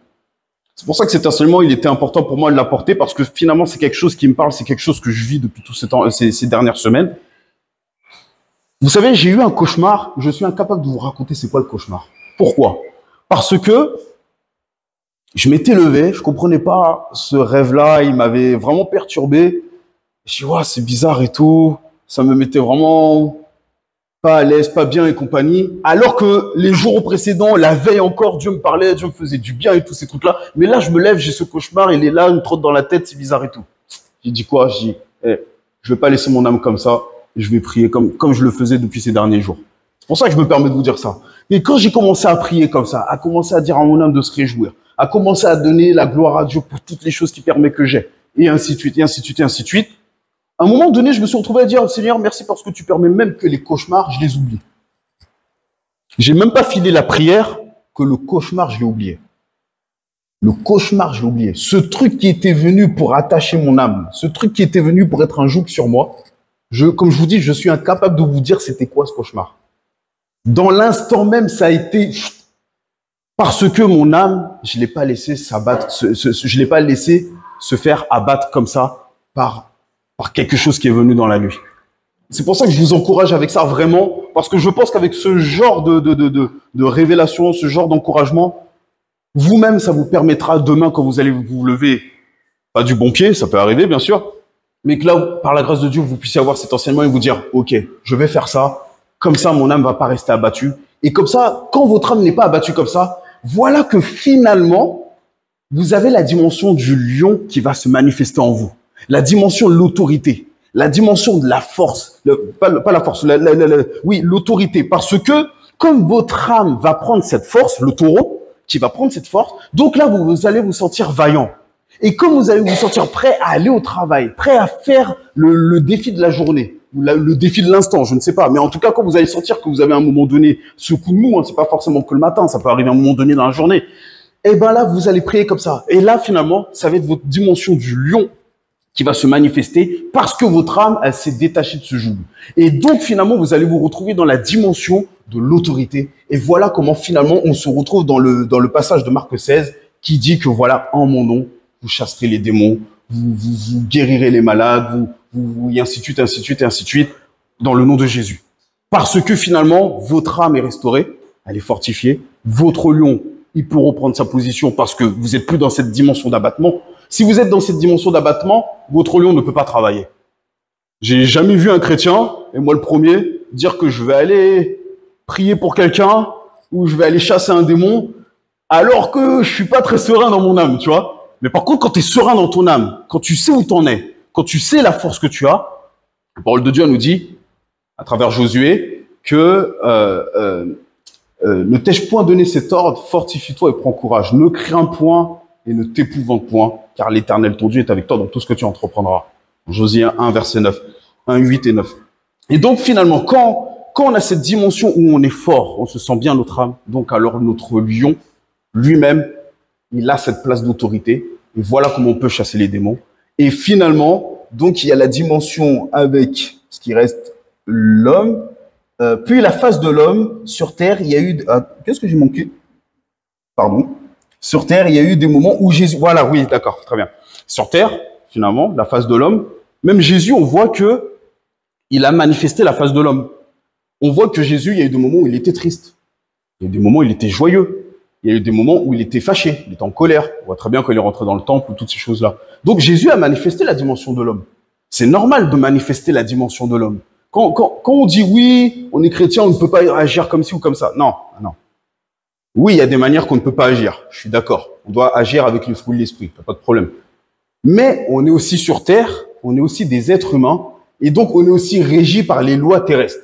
C'est pour ça que cet enseignement, il était important pour moi de l'apporter, parce que finalement c'est quelque chose qui me parle, c'est quelque chose que je vis depuis tout ces dernières semaines. Vous savez, j'ai eu un cauchemar, je suis incapable de vous raconter c'est quoi le cauchemar. Pourquoi? Parce que je m'étais levé, je comprenais pas ce rêve-là, il m'avait vraiment perturbé. Je dis, ouais, c'est bizarre et tout, ça me mettait vraiment pas à l'aise, pas bien et compagnie. Alors que les jours précédents, la veille encore, Dieu me parlait, Dieu me faisait du bien et tous ces trucs-là. Mais là, je me lève, j'ai ce cauchemar, il est là, il me trotte dans la tête, c'est bizarre et tout. J'ai dit quoi? Je dis, je vais pas laisser mon âme comme ça. et je vais prier comme je le faisais depuis ces derniers jours. C'est pour ça que je me permets de vous dire ça. Et quand j'ai commencé à prier comme ça, à commencer à dire à mon âme de se réjouir, à commencer à donner la gloire à Dieu pour toutes les choses qu'il permet que j'ai, et ainsi de suite, et ainsi de suite, et ainsi de suite, à un moment donné, je me suis retrouvé à dire, Seigneur, merci parce que tu permets même que les cauchemars, je les oublie. J'ai même pas filé la prière que le cauchemar, je l'ai oublié. Le cauchemar, je l'ai oublié. Ce truc qui était venu pour attacher mon âme, ce truc qui était venu pour être un joug sur moi, comme je vous dis, je suis incapable de vous dire c'était quoi ce cauchemar. Dans l'instant même, ça a été parce que mon âme, je l'ai pas laissé s'abattre, je l'ai pas laissé se faire abattre comme ça par quelque chose qui est venu dans la nuit. C'est pour ça que je vous encourage avec ça vraiment, parce que je pense qu'avec ce genre de révélation, ce genre d'encouragement, vous-même, ça vous permettra demain, quand vous allez vous lever, pas du bon pied, ça peut arriver bien sûr, mais que là, par la grâce de Dieu, vous puissiez avoir cet enseignement et vous dire, ok, je vais faire ça, comme ça mon âme va pas rester abattue, et comme ça, quand votre âme n'est pas abattue comme ça, voilà que finalement, vous avez la dimension du lion qui va se manifester en vous, la dimension de l'autorité, la dimension de la force, pas la force, oui, l'autorité, parce que comme votre âme va prendre cette force, le taureau, qui va prendre cette force, donc là, vous allez vous sentir vaillant. Et comme vous allez vous sentir prêt à aller au travail, prêt à faire le défi de la journée, ou le défi de l'instant, je ne sais pas, mais en tout cas, quand vous allez sentir que vous avez à un moment donné ce coup de mou, hein, c'est pas forcément que le matin, ça peut arriver à un moment donné dans la journée, et ben là, vous allez prier comme ça. Et là, finalement, ça va être votre dimension du lion qui va se manifester parce que votre âme, elle s'est détachée de ce joug. Et donc, finalement, vous allez vous retrouver dans la dimension de l'autorité. Et voilà comment, finalement, on se retrouve dans le passage de Marc 16 qui dit que voilà, en mon nom, vous chasserez les démons, vous guérirez les malades, et ainsi de suite, ainsi de suite, et ainsi de suite, dans le nom de Jésus. Parce que finalement, votre âme est restaurée, elle est fortifiée, votre lion, il peut reprendre sa position parce que vous n'êtes plus dans cette dimension d'abattement. Si vous êtes dans cette dimension d'abattement, votre lion ne peut pas travailler. J'ai jamais vu un chrétien, et moi le premier, dire que je vais aller prier pour quelqu'un ou je vais aller chasser un démon alors que je suis pas très serein dans mon âme, tu vois. Mais par contre, quand tu es serein dans ton âme, quand tu sais où t'en es, quand tu sais la force que tu as, la parole de Dieu nous dit, à travers Josué, que ne t'ai-je point donné cet ordre, fortifie-toi et prends courage, ne crains point et ne t'épouvante point, car l'Éternel ton Dieu est avec toi dans tout ce que tu entreprendras. Josué 1, verset 9, 1, 8 et 9. Et donc finalement, quand on a cette dimension où on est fort, on se sent bien notre âme, donc alors notre lion, lui-même, il a cette place d'autorité, et voilà comment on peut chasser les démons. Et finalement, donc il y a la dimension avec ce qui reste l'homme, puis la face de l'homme sur terre, il y a eu... qu'est-ce que j'ai manqué? Pardon. Sur terre, il y a eu des moments où Jésus... Voilà, oui, d'accord, très bien. Sur terre, finalement, la face de l'homme, même Jésus, on voit que il a manifesté la face de l'homme. On voit que Jésus, il y a eu des moments où il était triste. Il y a eu des moments où il était joyeux. Il y a eu des moments où il était fâché, il était en colère. On voit très bien quand il est rentré dans le temple, toutes ces choses-là. Donc Jésus a manifesté la dimension de l'homme. C'est normal de manifester la dimension de l'homme. Quand on dit oui, on est chrétien, on ne peut pas agir comme ci ou comme ça. Non, non. Oui, il y a des manières qu'on ne peut pas agir. Je suis d'accord. On doit agir avec le fruit de l'esprit, pas de problème. Mais on est aussi sur terre, on est aussi des êtres humains, et donc on est aussi régi par les lois terrestres.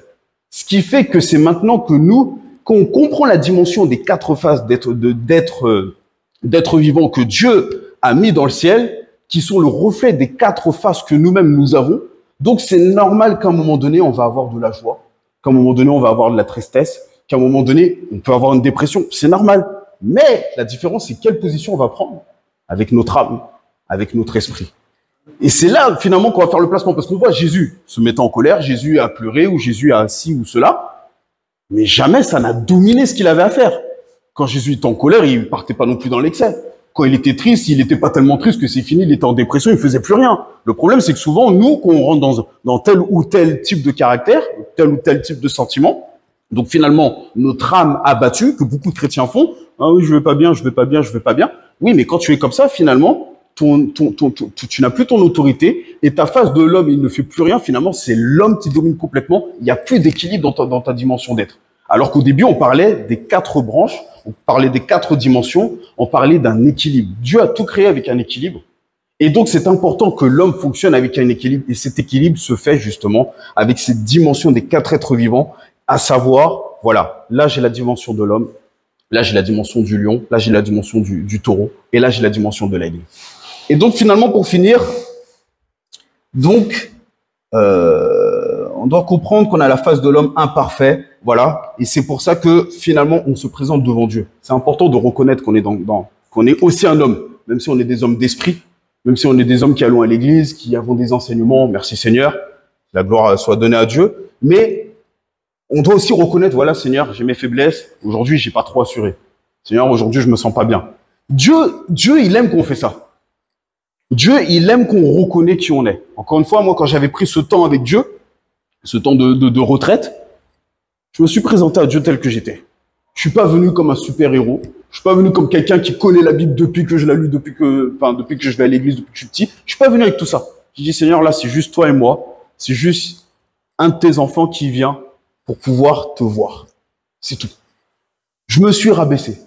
Ce qui fait que c'est maintenant que nous, quand on comprend la dimension des quatre faces d'être vivant que Dieu a mis dans le ciel, qui sont le reflet des quatre faces que nous-mêmes nous avons, donc c'est normal qu'à un moment donné, on va avoir de la joie, qu'à un moment donné, on va avoir de la tristesse, qu'à un moment donné, on peut avoir une dépression. C'est normal. Mais la différence, c'est quelle position on va prendre avec notre âme, avec notre esprit. Et c'est là, finalement, qu'on va faire le placement. Parce qu'on voit Jésus se mettant en colère, Jésus a pleuré, ou Jésus a ci ou cela. Mais jamais ça n'a dominé ce qu'il avait à faire. Quand Jésus était en colère, il partait pas non plus dans l'excès. Quand il était triste, il n'était pas tellement triste que c'est fini, il était en dépression, il faisait plus rien. Le problème, c'est que souvent, nous, quand on rentre dans tel ou tel type de caractère, tel ou tel type de sentiment, donc finalement, notre âme abattue, que beaucoup de chrétiens font, ah oui, je vais pas bien, je vais pas bien, je vais pas bien. Oui, mais quand tu es comme ça, finalement, tu n'as plus ton autorité et ta face de l'homme, il ne fait plus rien. Finalement, c'est l'homme qui domine complètement. Il n'y a plus d'équilibre dans ta dimension d'être. Alors qu'au début, on parlait des quatre branches, on parlait des quatre dimensions, on parlait d'un équilibre. Dieu a tout créé avec un équilibre. Et donc, c'est important que l'homme fonctionne avec un équilibre. Et cet équilibre se fait justement avec cette dimension des 4 êtres vivants, à savoir, voilà, là j'ai la dimension de l'homme, là j'ai la dimension du lion, là j'ai la dimension du taureau, et là j'ai la dimension de l'aigle. Et donc, finalement, pour finir, donc, on doit comprendre qu'on a la face de l'homme imparfait, voilà, et c'est pour ça que finalement on se présente devant Dieu. C'est important de reconnaître qu'on est qu'on est aussi un homme, même si on est des hommes d'esprit, même si on est des hommes qui allons à l'église, qui avons des enseignements, merci Seigneur, la gloire soit donnée à Dieu, mais on doit aussi reconnaître, voilà Seigneur, j'ai mes faiblesses, aujourd'hui j'ai pas trop assuré. Seigneur, aujourd'hui je me sens pas bien. Dieu, il aime qu'on fait ça. Dieu, il aime qu'on reconnaît qui on est. Encore une fois, moi, quand j'avais pris ce temps avec Dieu, ce temps de retraite, je me suis présenté à Dieu tel que j'étais. Je suis pas venu comme un super-héros. Je suis pas venu comme quelqu'un qui connaît la Bible depuis que je la lis, depuis que je vais à l'église, depuis que je suis petit. Je suis pas venu avec tout ça. J'ai dit, Seigneur, là, c'est juste toi et moi. C'est juste un de tes enfants qui vient pour pouvoir te voir. C'est tout. Je me suis rabaissé.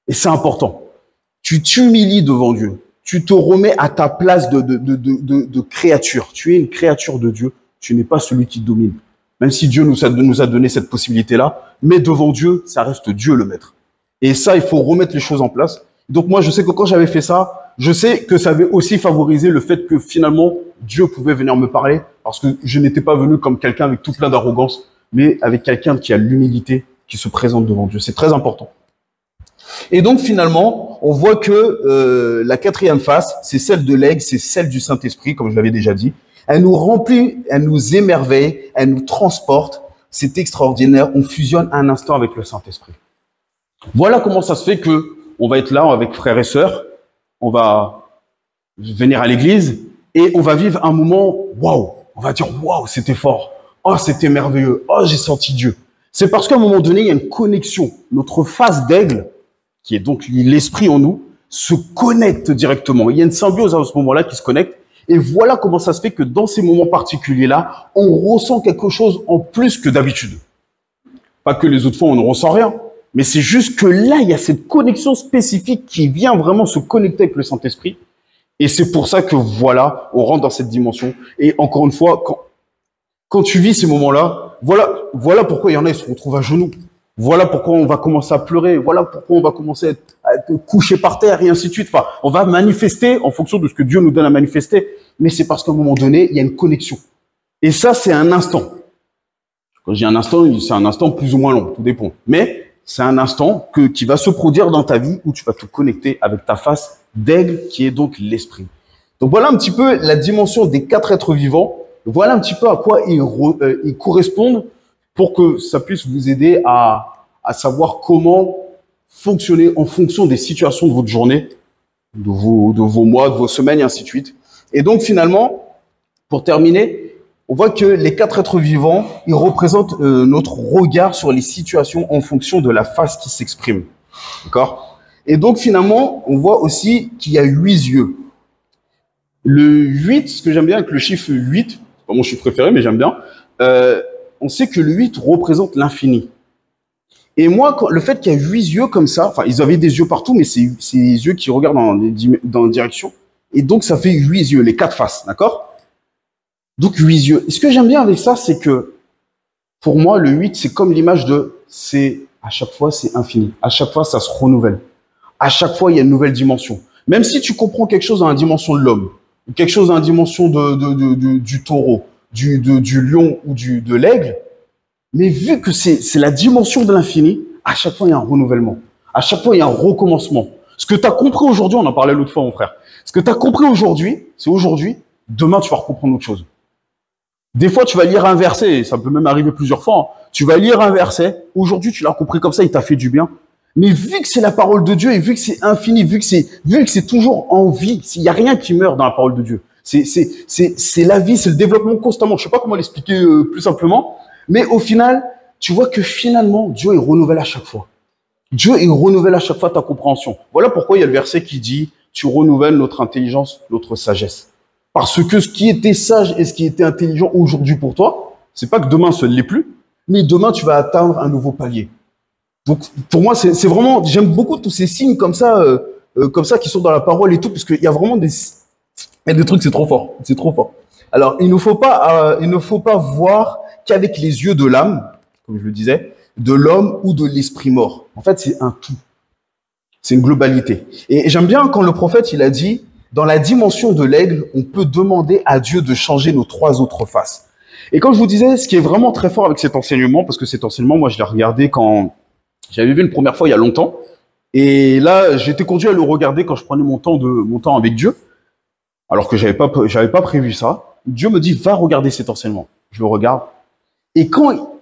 Et c'est important. Tu t'humilies devant Dieu. Tu te remets à ta place de créature. Tu es une créature de Dieu. Tu n'es pas celui qui domine. Même si Dieu nous a donné cette possibilité-là, mais devant Dieu, ça reste Dieu le maître. Et ça, il faut remettre les choses en place. Donc moi, je sais que quand j'avais fait ça, je sais que ça avait aussi favorisé le fait que finalement, Dieu pouvait venir me parler, parce que je n'étais pas venu comme quelqu'un avec tout plein d'arrogance, mais avec quelqu'un qui a l'humilité, qui se présente devant Dieu. C'est très important. Et donc finalement, on voit que la quatrième face, c'est celle de l'aigle, c'est celle du Saint-Esprit, comme je l'avais déjà dit. Elle nous remplit, elle nous émerveille, elle nous transporte. C'est extraordinaire. On fusionne un instant avec le Saint-Esprit. Voilà comment ça se fait que on va être là avec frères et sœurs. On va venir à l'église et on va vivre un moment waouh. On va dire waouh, c'était fort. Oh, c'était merveilleux. Oh, j'ai senti Dieu. C'est parce qu'à un moment donné, il y a une connexion. Notre face d'aigle, qui est donc l'esprit en nous, se connecte directement. Il y a une symbiose à ce moment-là qui se connecte. Et voilà comment ça se fait que dans ces moments particuliers-là, on ressent quelque chose en plus que d'habitude. Pas que les autres fois, on ne ressent rien. Mais c'est juste que là, il y a cette connexion spécifique qui vient vraiment se connecter avec le Saint-Esprit. Et c'est pour ça que voilà, on rentre dans cette dimension. Et encore une fois, quand tu vis ces moments-là, voilà pourquoi il y en a, ils se retrouvent à genoux. Voilà pourquoi on va commencer à pleurer. Voilà pourquoi on va commencer à être couché par terre et ainsi de suite. Enfin, on va manifester en fonction de ce que Dieu nous donne à manifester. Mais c'est parce qu'à un moment donné, il y a une connexion. Et ça, c'est un instant. Quand je dis un instant, c'est un instant plus ou moins long, tout dépend. Mais c'est un instant qui va se produire dans ta vie où tu vas te connecter avec ta face d'aigle qui est donc l'esprit. Donc voilà un petit peu la dimension des 4 êtres vivants. Voilà un petit peu à quoi ils correspondent pour que ça puisse vous aider à savoir comment fonctionner en fonction des situations de votre journée, de vos mois, de vos semaines et ainsi de suite. Et donc finalement, pour terminer, on voit que les 4 êtres vivants, ils représentent notre regard sur les situations en fonction de la face qui s'exprime. D'accord ? Et donc finalement, on voit aussi qu'il y a 8 yeux. Le 8, ce que j'aime bien avec le chiffre 8, c'est pas mon chiffre préféré, mais j'aime bien, on sait que le 8 représente l'infini. Et moi, le fait qu'il y a 8 yeux comme ça, enfin, ils avaient des yeux partout, mais c'est les yeux qui regardent dans les directions. Et donc, ça fait 8 yeux, les 4 faces, d'accord? Donc, 8 yeux. Et ce que j'aime bien avec ça, c'est que, pour moi, le 8, c'est comme l'image à chaque fois, c'est infini. À chaque fois, ça se renouvelle. À chaque fois, il y a une nouvelle dimension. Même si tu comprends quelque chose dans la dimension de l'homme, ou quelque chose dans la dimension du taureau, du lion ou de l'aigle, mais vu que c'est la dimension de l'infini, à chaque fois, il y a un renouvellement. À chaque fois, il y a un recommencement. Ce que tu as compris aujourd'hui, on en parlait l'autre fois, mon frère. Ce que tu as compris aujourd'hui, c'est aujourd'hui. Demain, tu vas comprendre autre chose. Des fois, tu vas lire un verset, ça peut même arriver plusieurs fois. Hein. Tu vas lire un verset, aujourd'hui, tu l'as compris comme ça, il t'a fait du bien. Mais vu que c'est la parole de Dieu et vu que c'est infini, vu que c'est toujours en vie, il n'y a rien qui meurt dans la parole de Dieu. C'est la vie, c'est le développement constamment. Je sais pas comment l'expliquer plus simplement. Mais au final, tu vois que finalement, Dieu, il renouvelle à chaque fois. Dieu, il renouvelle à chaque fois ta compréhension. Voilà pourquoi il y a le verset qui dit « Tu renouvelles notre intelligence, notre sagesse ». Parce que ce qui était sage et ce qui était intelligent aujourd'hui pour toi, c'est pas que demain, ce ne l'est plus, mais demain, tu vas atteindre un nouveau palier. Donc, pour moi, c'est vraiment, j'aime beaucoup tous ces signes comme ça qui sont dans la parole et tout, parce qu'il y a vraiment Il y a des trucs, c'est trop fort. C'est trop fort. Alors, il ne faut pas voir qu'avec les yeux de l'âme, comme je le disais, de l'homme ou de l'esprit mort. En fait, c'est un tout. C'est une globalité. Et j'aime bien quand le prophète, il a dit, dans la dimension de l'aigle, on peut demander à Dieu de changer nos 3 autres faces. Et comme je vous disais, ce qui est vraiment très fort avec cet enseignement, parce que cet enseignement, moi, je l'ai regardé quand j'avais vu une première fois il y a longtemps. Et là, j'ai été conduit à le regarder quand je prenais mon temps avec Dieu, alors que j'avais pas prévu ça. Dieu me dit, va regarder cet enseignement. Je le regarde. Et quand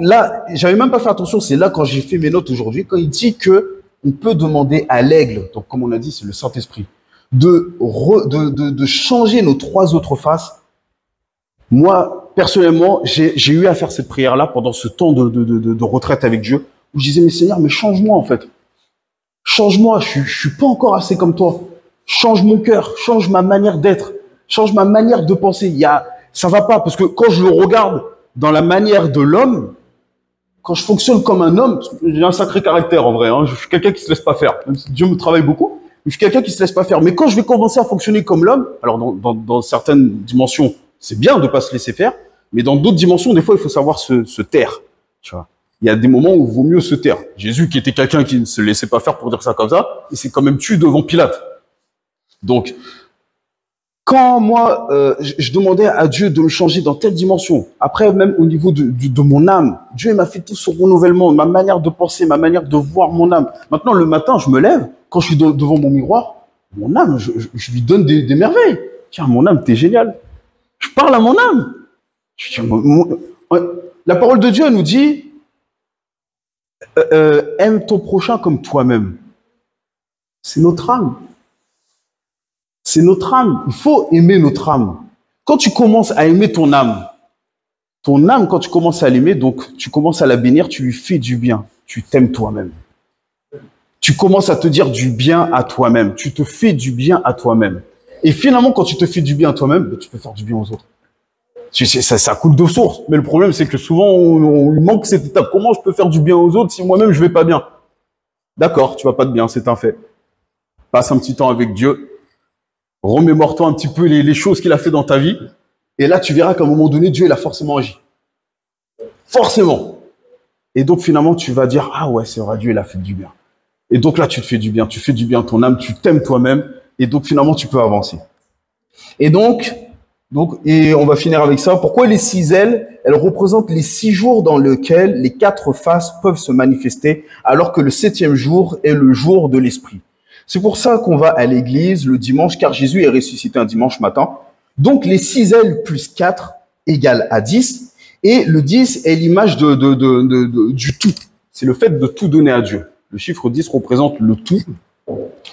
là, j'avais même pas fait attention, c'est là quand j'ai fait mes notes aujourd'hui, quand il dit que on peut demander à l'aigle, donc comme on a dit, c'est le Saint-Esprit, de changer nos 3 autres faces. Moi, personnellement, j'ai eu à faire cette prière-là pendant ce temps de retraite avec Dieu, où je disais, mais Seigneur, mais change-moi en fait. Change-moi, je suis pas encore assez comme toi. Change mon cœur, change ma manière d'être, change ma manière de penser. Ça va pas, parce que quand je le regarde dans la manière de l'homme, quand je fonctionne comme un homme, j'ai un sacré caractère en vrai, hein, je suis quelqu'un qui se laisse pas faire. Même si Dieu me travaille beaucoup, mais je suis quelqu'un qui se laisse pas faire. Mais quand je vais commencer à fonctionner comme l'homme, alors dans certaines dimensions, c'est bien de pas se laisser faire, mais dans d'autres dimensions, des fois, il faut savoir se taire. Tu vois. Il y a des moments où il vaut mieux se taire. Jésus, qui était quelqu'un qui ne se laissait pas faire pour dire ça comme ça, il s'est quand même tué devant Pilate. Donc, quand moi, je demandais à Dieu de me changer dans telle dimension, après même au niveau de mon âme, Dieu m'a fait tout ce renouvellement, ma manière de penser, ma manière de voir mon âme. Maintenant, le matin, je me lève, quand je suis devant mon miroir, mon âme, je lui donne des merveilles. Tiens, mon âme, t'es génial. Je parle à mon âme. La parole de Dieu nous dit, aime ton prochain comme toi-même. C'est notre âme. C'est notre âme. Il faut aimer notre âme. Quand tu commences à aimer ton âme, quand tu commences à l'aimer, donc tu commences à la bénir, tu lui fais du bien. Tu t'aimes toi-même. Tu commences à te dire du bien à toi-même. Tu te fais du bien à toi-même. Et finalement, quand tu te fais du bien à toi-même, tu peux faire du bien aux autres. Ça coule de source. Mais le problème, c'est que souvent, on manque cette étape. Comment je peux faire du bien aux autres si moi-même, je vais pas bien? D'accord, tu vas pas de bien, c'est un fait. Passe un petit temps avec Dieu. Remémore-toi un petit peu les choses qu'il a fait dans ta vie. Et là, tu verras qu'à un moment donné, Dieu, il a forcément agi. Forcément. Et donc, finalement, tu vas dire, ah ouais, c'est vrai, Dieu, il a fait du bien. Et donc là, tu te fais du bien. Tu fais du bien à ton âme, tu t'aimes toi-même. Et donc, finalement, tu peux avancer. Et donc, et on va finir avec ça. Pourquoi les 6 ailes? Elles représentent les 6 jours dans lesquels les 4 faces peuvent se manifester, alors que le 7e jour est le jour de l'esprit. C'est pour ça qu'on va à l'église le dimanche, car Jésus est ressuscité un dimanche matin. Donc, les 6 ailes plus 4 égale à 10. Et le 10 est l'image du tout. C'est le fait de tout donner à Dieu. Le chiffre 10 représente le tout.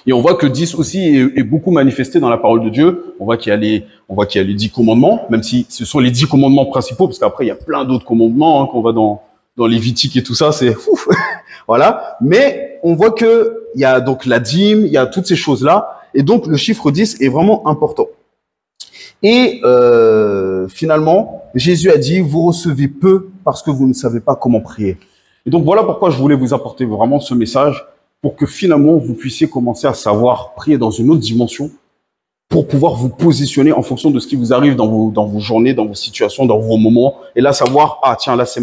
Et on voit que 10 aussi est beaucoup manifesté dans la parole de Dieu. On voit qu'il y a les 10 commandements, même si ce sont les 10 commandements principaux, parce qu'après, il y a plein d'autres commandements, hein, qu'on va dans Lévitique et tout ça, c'est ouf. Voilà. Mais on voit que il y a donc la dîme, il y a toutes ces choses-là. Et donc, le chiffre 10 est vraiment important. Et finalement, Jésus a dit, vous recevez peu parce que vous ne savez pas comment prier. Et donc, voilà pourquoi je voulais vous apporter vraiment ce message, pour que finalement, vous puissiez commencer à savoir prier dans une autre dimension, pour pouvoir vous positionner en fonction de ce qui vous arrive dans vos journées, dans vos situations, dans vos moments. Et là, savoir, ah tiens, là, c'est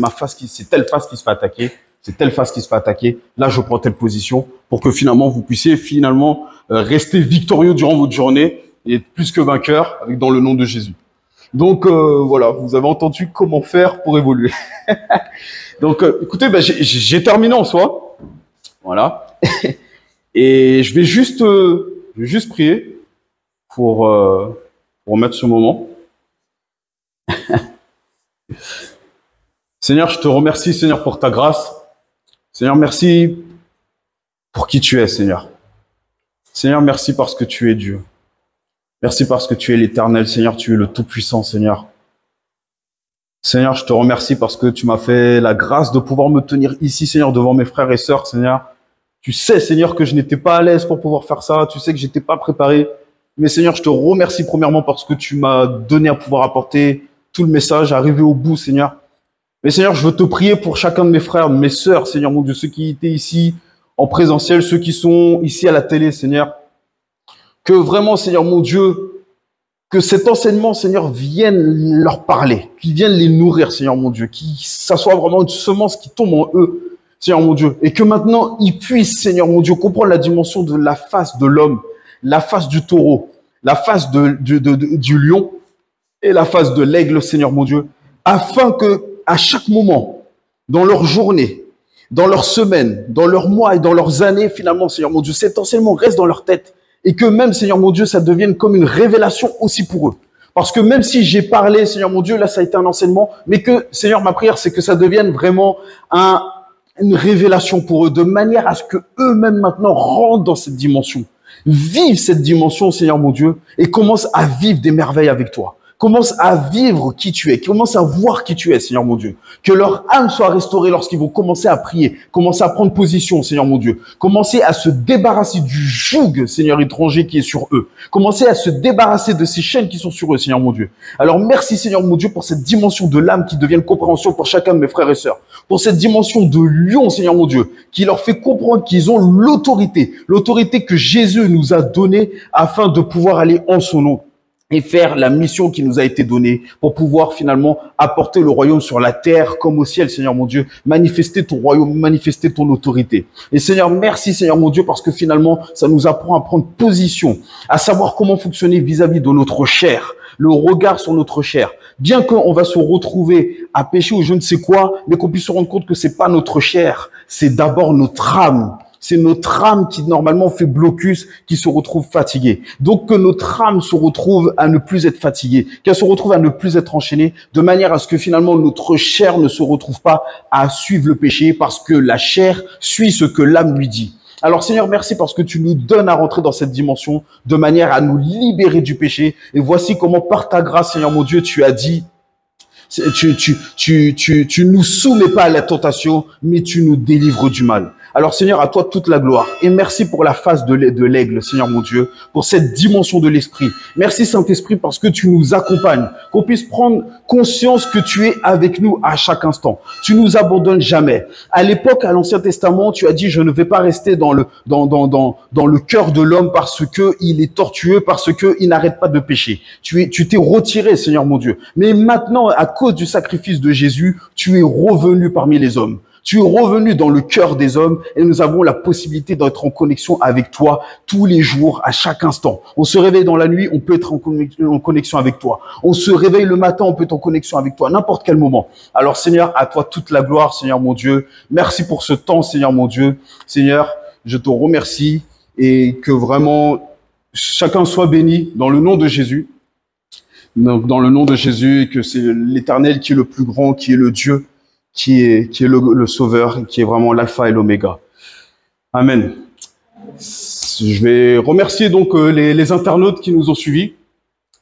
telle face qui se fait attaquer, c'est telle face qui se fait attaquer, là, je prends telle position, pour que finalement, vous puissiez finalement rester victorieux durant votre journée et être plus que vainqueur dans le nom de Jésus. Donc, voilà, vous avez entendu comment faire pour évoluer. Donc, écoutez, j'ai terminé en soi. Voilà. Et je vais juste prier pour mettre ce moment. Seigneur, je te remercie, Seigneur, pour ta grâce. Seigneur, merci pour qui tu es, Seigneur. Seigneur, merci parce que tu es Dieu. Merci parce que tu es l'Éternel, Seigneur, tu es le Tout-Puissant, Seigneur. Seigneur, je te remercie parce que tu m'as fait la grâce de pouvoir me tenir ici, Seigneur, devant mes frères et sœurs, Seigneur. Tu sais, Seigneur, que je n'étais pas à l'aise pour pouvoir faire ça. Tu sais que j'étais pas préparé. Mais Seigneur, je te remercie premièrement parce que tu m'as donné à pouvoir apporter tout le message, arriver au bout, Seigneur. Mais Seigneur, je veux te prier pour chacun de mes frères, de mes sœurs, Seigneur, mon Dieu, ceux qui étaient ici en présentiel, ceux qui sont ici à la télé, Seigneur. Que vraiment, Seigneur mon Dieu, que cet enseignement, Seigneur, vienne leur parler, qu'il vienne les nourrir, Seigneur mon Dieu, que ça soit vraiment une semence qui tombe en eux, Seigneur mon Dieu, et que maintenant, ils puissent, Seigneur mon Dieu, comprendre la dimension de la face de l'homme, la face du taureau, la face du lion et la face de l'aigle, Seigneur mon Dieu, afin que, à chaque moment, dans leur journée, dans leur semaine, dans leurs mois et dans leurs années, finalement, Seigneur mon Dieu, cet enseignement reste dans leur tête et que même, Seigneur mon Dieu, ça devienne comme une révélation aussi pour eux. Parce que même si j'ai parlé, Seigneur mon Dieu, là, ça a été un enseignement, mais que, Seigneur, ma prière, c'est que ça devienne vraiment une révélation pour eux, de manière à ce que eux-mêmes maintenant rentrent dans cette dimension, vivent cette dimension, Seigneur mon Dieu, et commencent à vivre des merveilles avec toi. Commence à vivre qui tu es, commence à voir qui tu es, Seigneur mon Dieu. Que leur âme soit restaurée lorsqu'ils vont commencer à prier, commencer à prendre position, Seigneur mon Dieu. Commencer à se débarrasser du joug, Seigneur étranger, qui est sur eux. Commencer à se débarrasser de ces chaînes qui sont sur eux, Seigneur mon Dieu. Alors merci, Seigneur mon Dieu, pour cette dimension de l'âme qui devient une compréhension pour chacun de mes frères et sœurs. Pour cette dimension de lion, Seigneur mon Dieu, qui leur fait comprendre qu'ils ont l'autorité que Jésus nous a donnée afin de pouvoir aller en son nom et faire la mission qui nous a été donnée pour pouvoir finalement apporter le royaume sur la terre comme au ciel, Seigneur mon Dieu, manifester ton royaume, manifester ton autorité. Et Seigneur, merci Seigneur mon Dieu, parce que finalement, ça nous apprend à prendre position, à savoir comment fonctionner vis-à-vis de notre chair, le regard sur notre chair. Bien qu'on va se retrouver à pécher ou je ne sais quoi, mais qu'on puisse se rendre compte que c'est pas notre chair, c'est d'abord notre âme. C'est notre âme qui normalement fait blocus, qui se retrouve fatiguée. Donc que notre âme se retrouve à ne plus être fatiguée, qu'elle se retrouve à ne plus être enchaînée, de manière à ce que finalement notre chair ne se retrouve pas à suivre le péché, parce que la chair suit ce que l'âme lui dit. Alors Seigneur, merci parce que tu nous donnes à rentrer dans cette dimension de manière à nous libérer du péché. Et voici comment par ta grâce, Seigneur mon Dieu, tu as dit, tu nous soumets pas à la tentation, mais tu nous délivres du mal. Alors Seigneur, à toi toute la gloire. Et merci pour la face de l'aigle, Seigneur mon Dieu, pour cette dimension de l'Esprit. Merci Saint-Esprit parce que tu nous accompagnes, qu'on puisse prendre conscience que tu es avec nous à chaque instant. Tu nous abandonnes jamais. À l'époque, à l'Ancien Testament, tu as dit, je ne vais pas rester dans le cœur de l'homme parce que il est tortueux, parce que il n'arrête pas de pécher. Tu t'es retiré, Seigneur mon Dieu. Mais maintenant, à cause du sacrifice de Jésus, tu es revenu parmi les hommes. Tu es revenu dans le cœur des hommes et nous avons la possibilité d'être en connexion avec toi tous les jours, à chaque instant. On se réveille dans la nuit, on peut être en connexion avec toi. On se réveille le matin, on peut être en connexion avec toi, à n'importe quel moment. Alors Seigneur, à toi toute la gloire, Seigneur mon Dieu. Merci pour ce temps, Seigneur mon Dieu. Seigneur, je te remercie et que vraiment chacun soit béni dans le nom de Jésus. Dans le nom de Jésus, et que c'est l'Éternel qui est le plus grand, qui est le Dieu, qui est le Sauveur, qui est vraiment l'Alpha et l'Oméga. Amen. Je vais remercier donc les internautes qui nous ont suivis.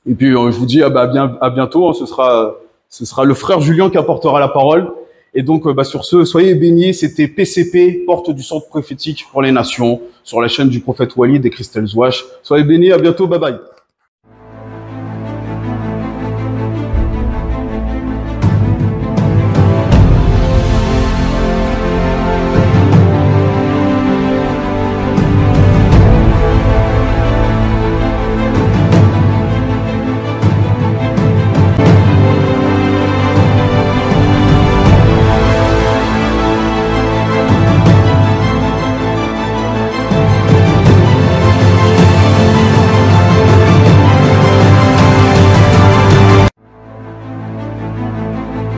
Et puis je vous dis à bientôt. Hein. Ce sera le frère Julien qui apportera la parole. Et donc sur ce, soyez bénis. C'était PCP, Porte du Centre Prophétique pour les Nations, sur la chaîne du prophète Walid et Christelle Zouache. Soyez bénis, à bientôt, bye bye.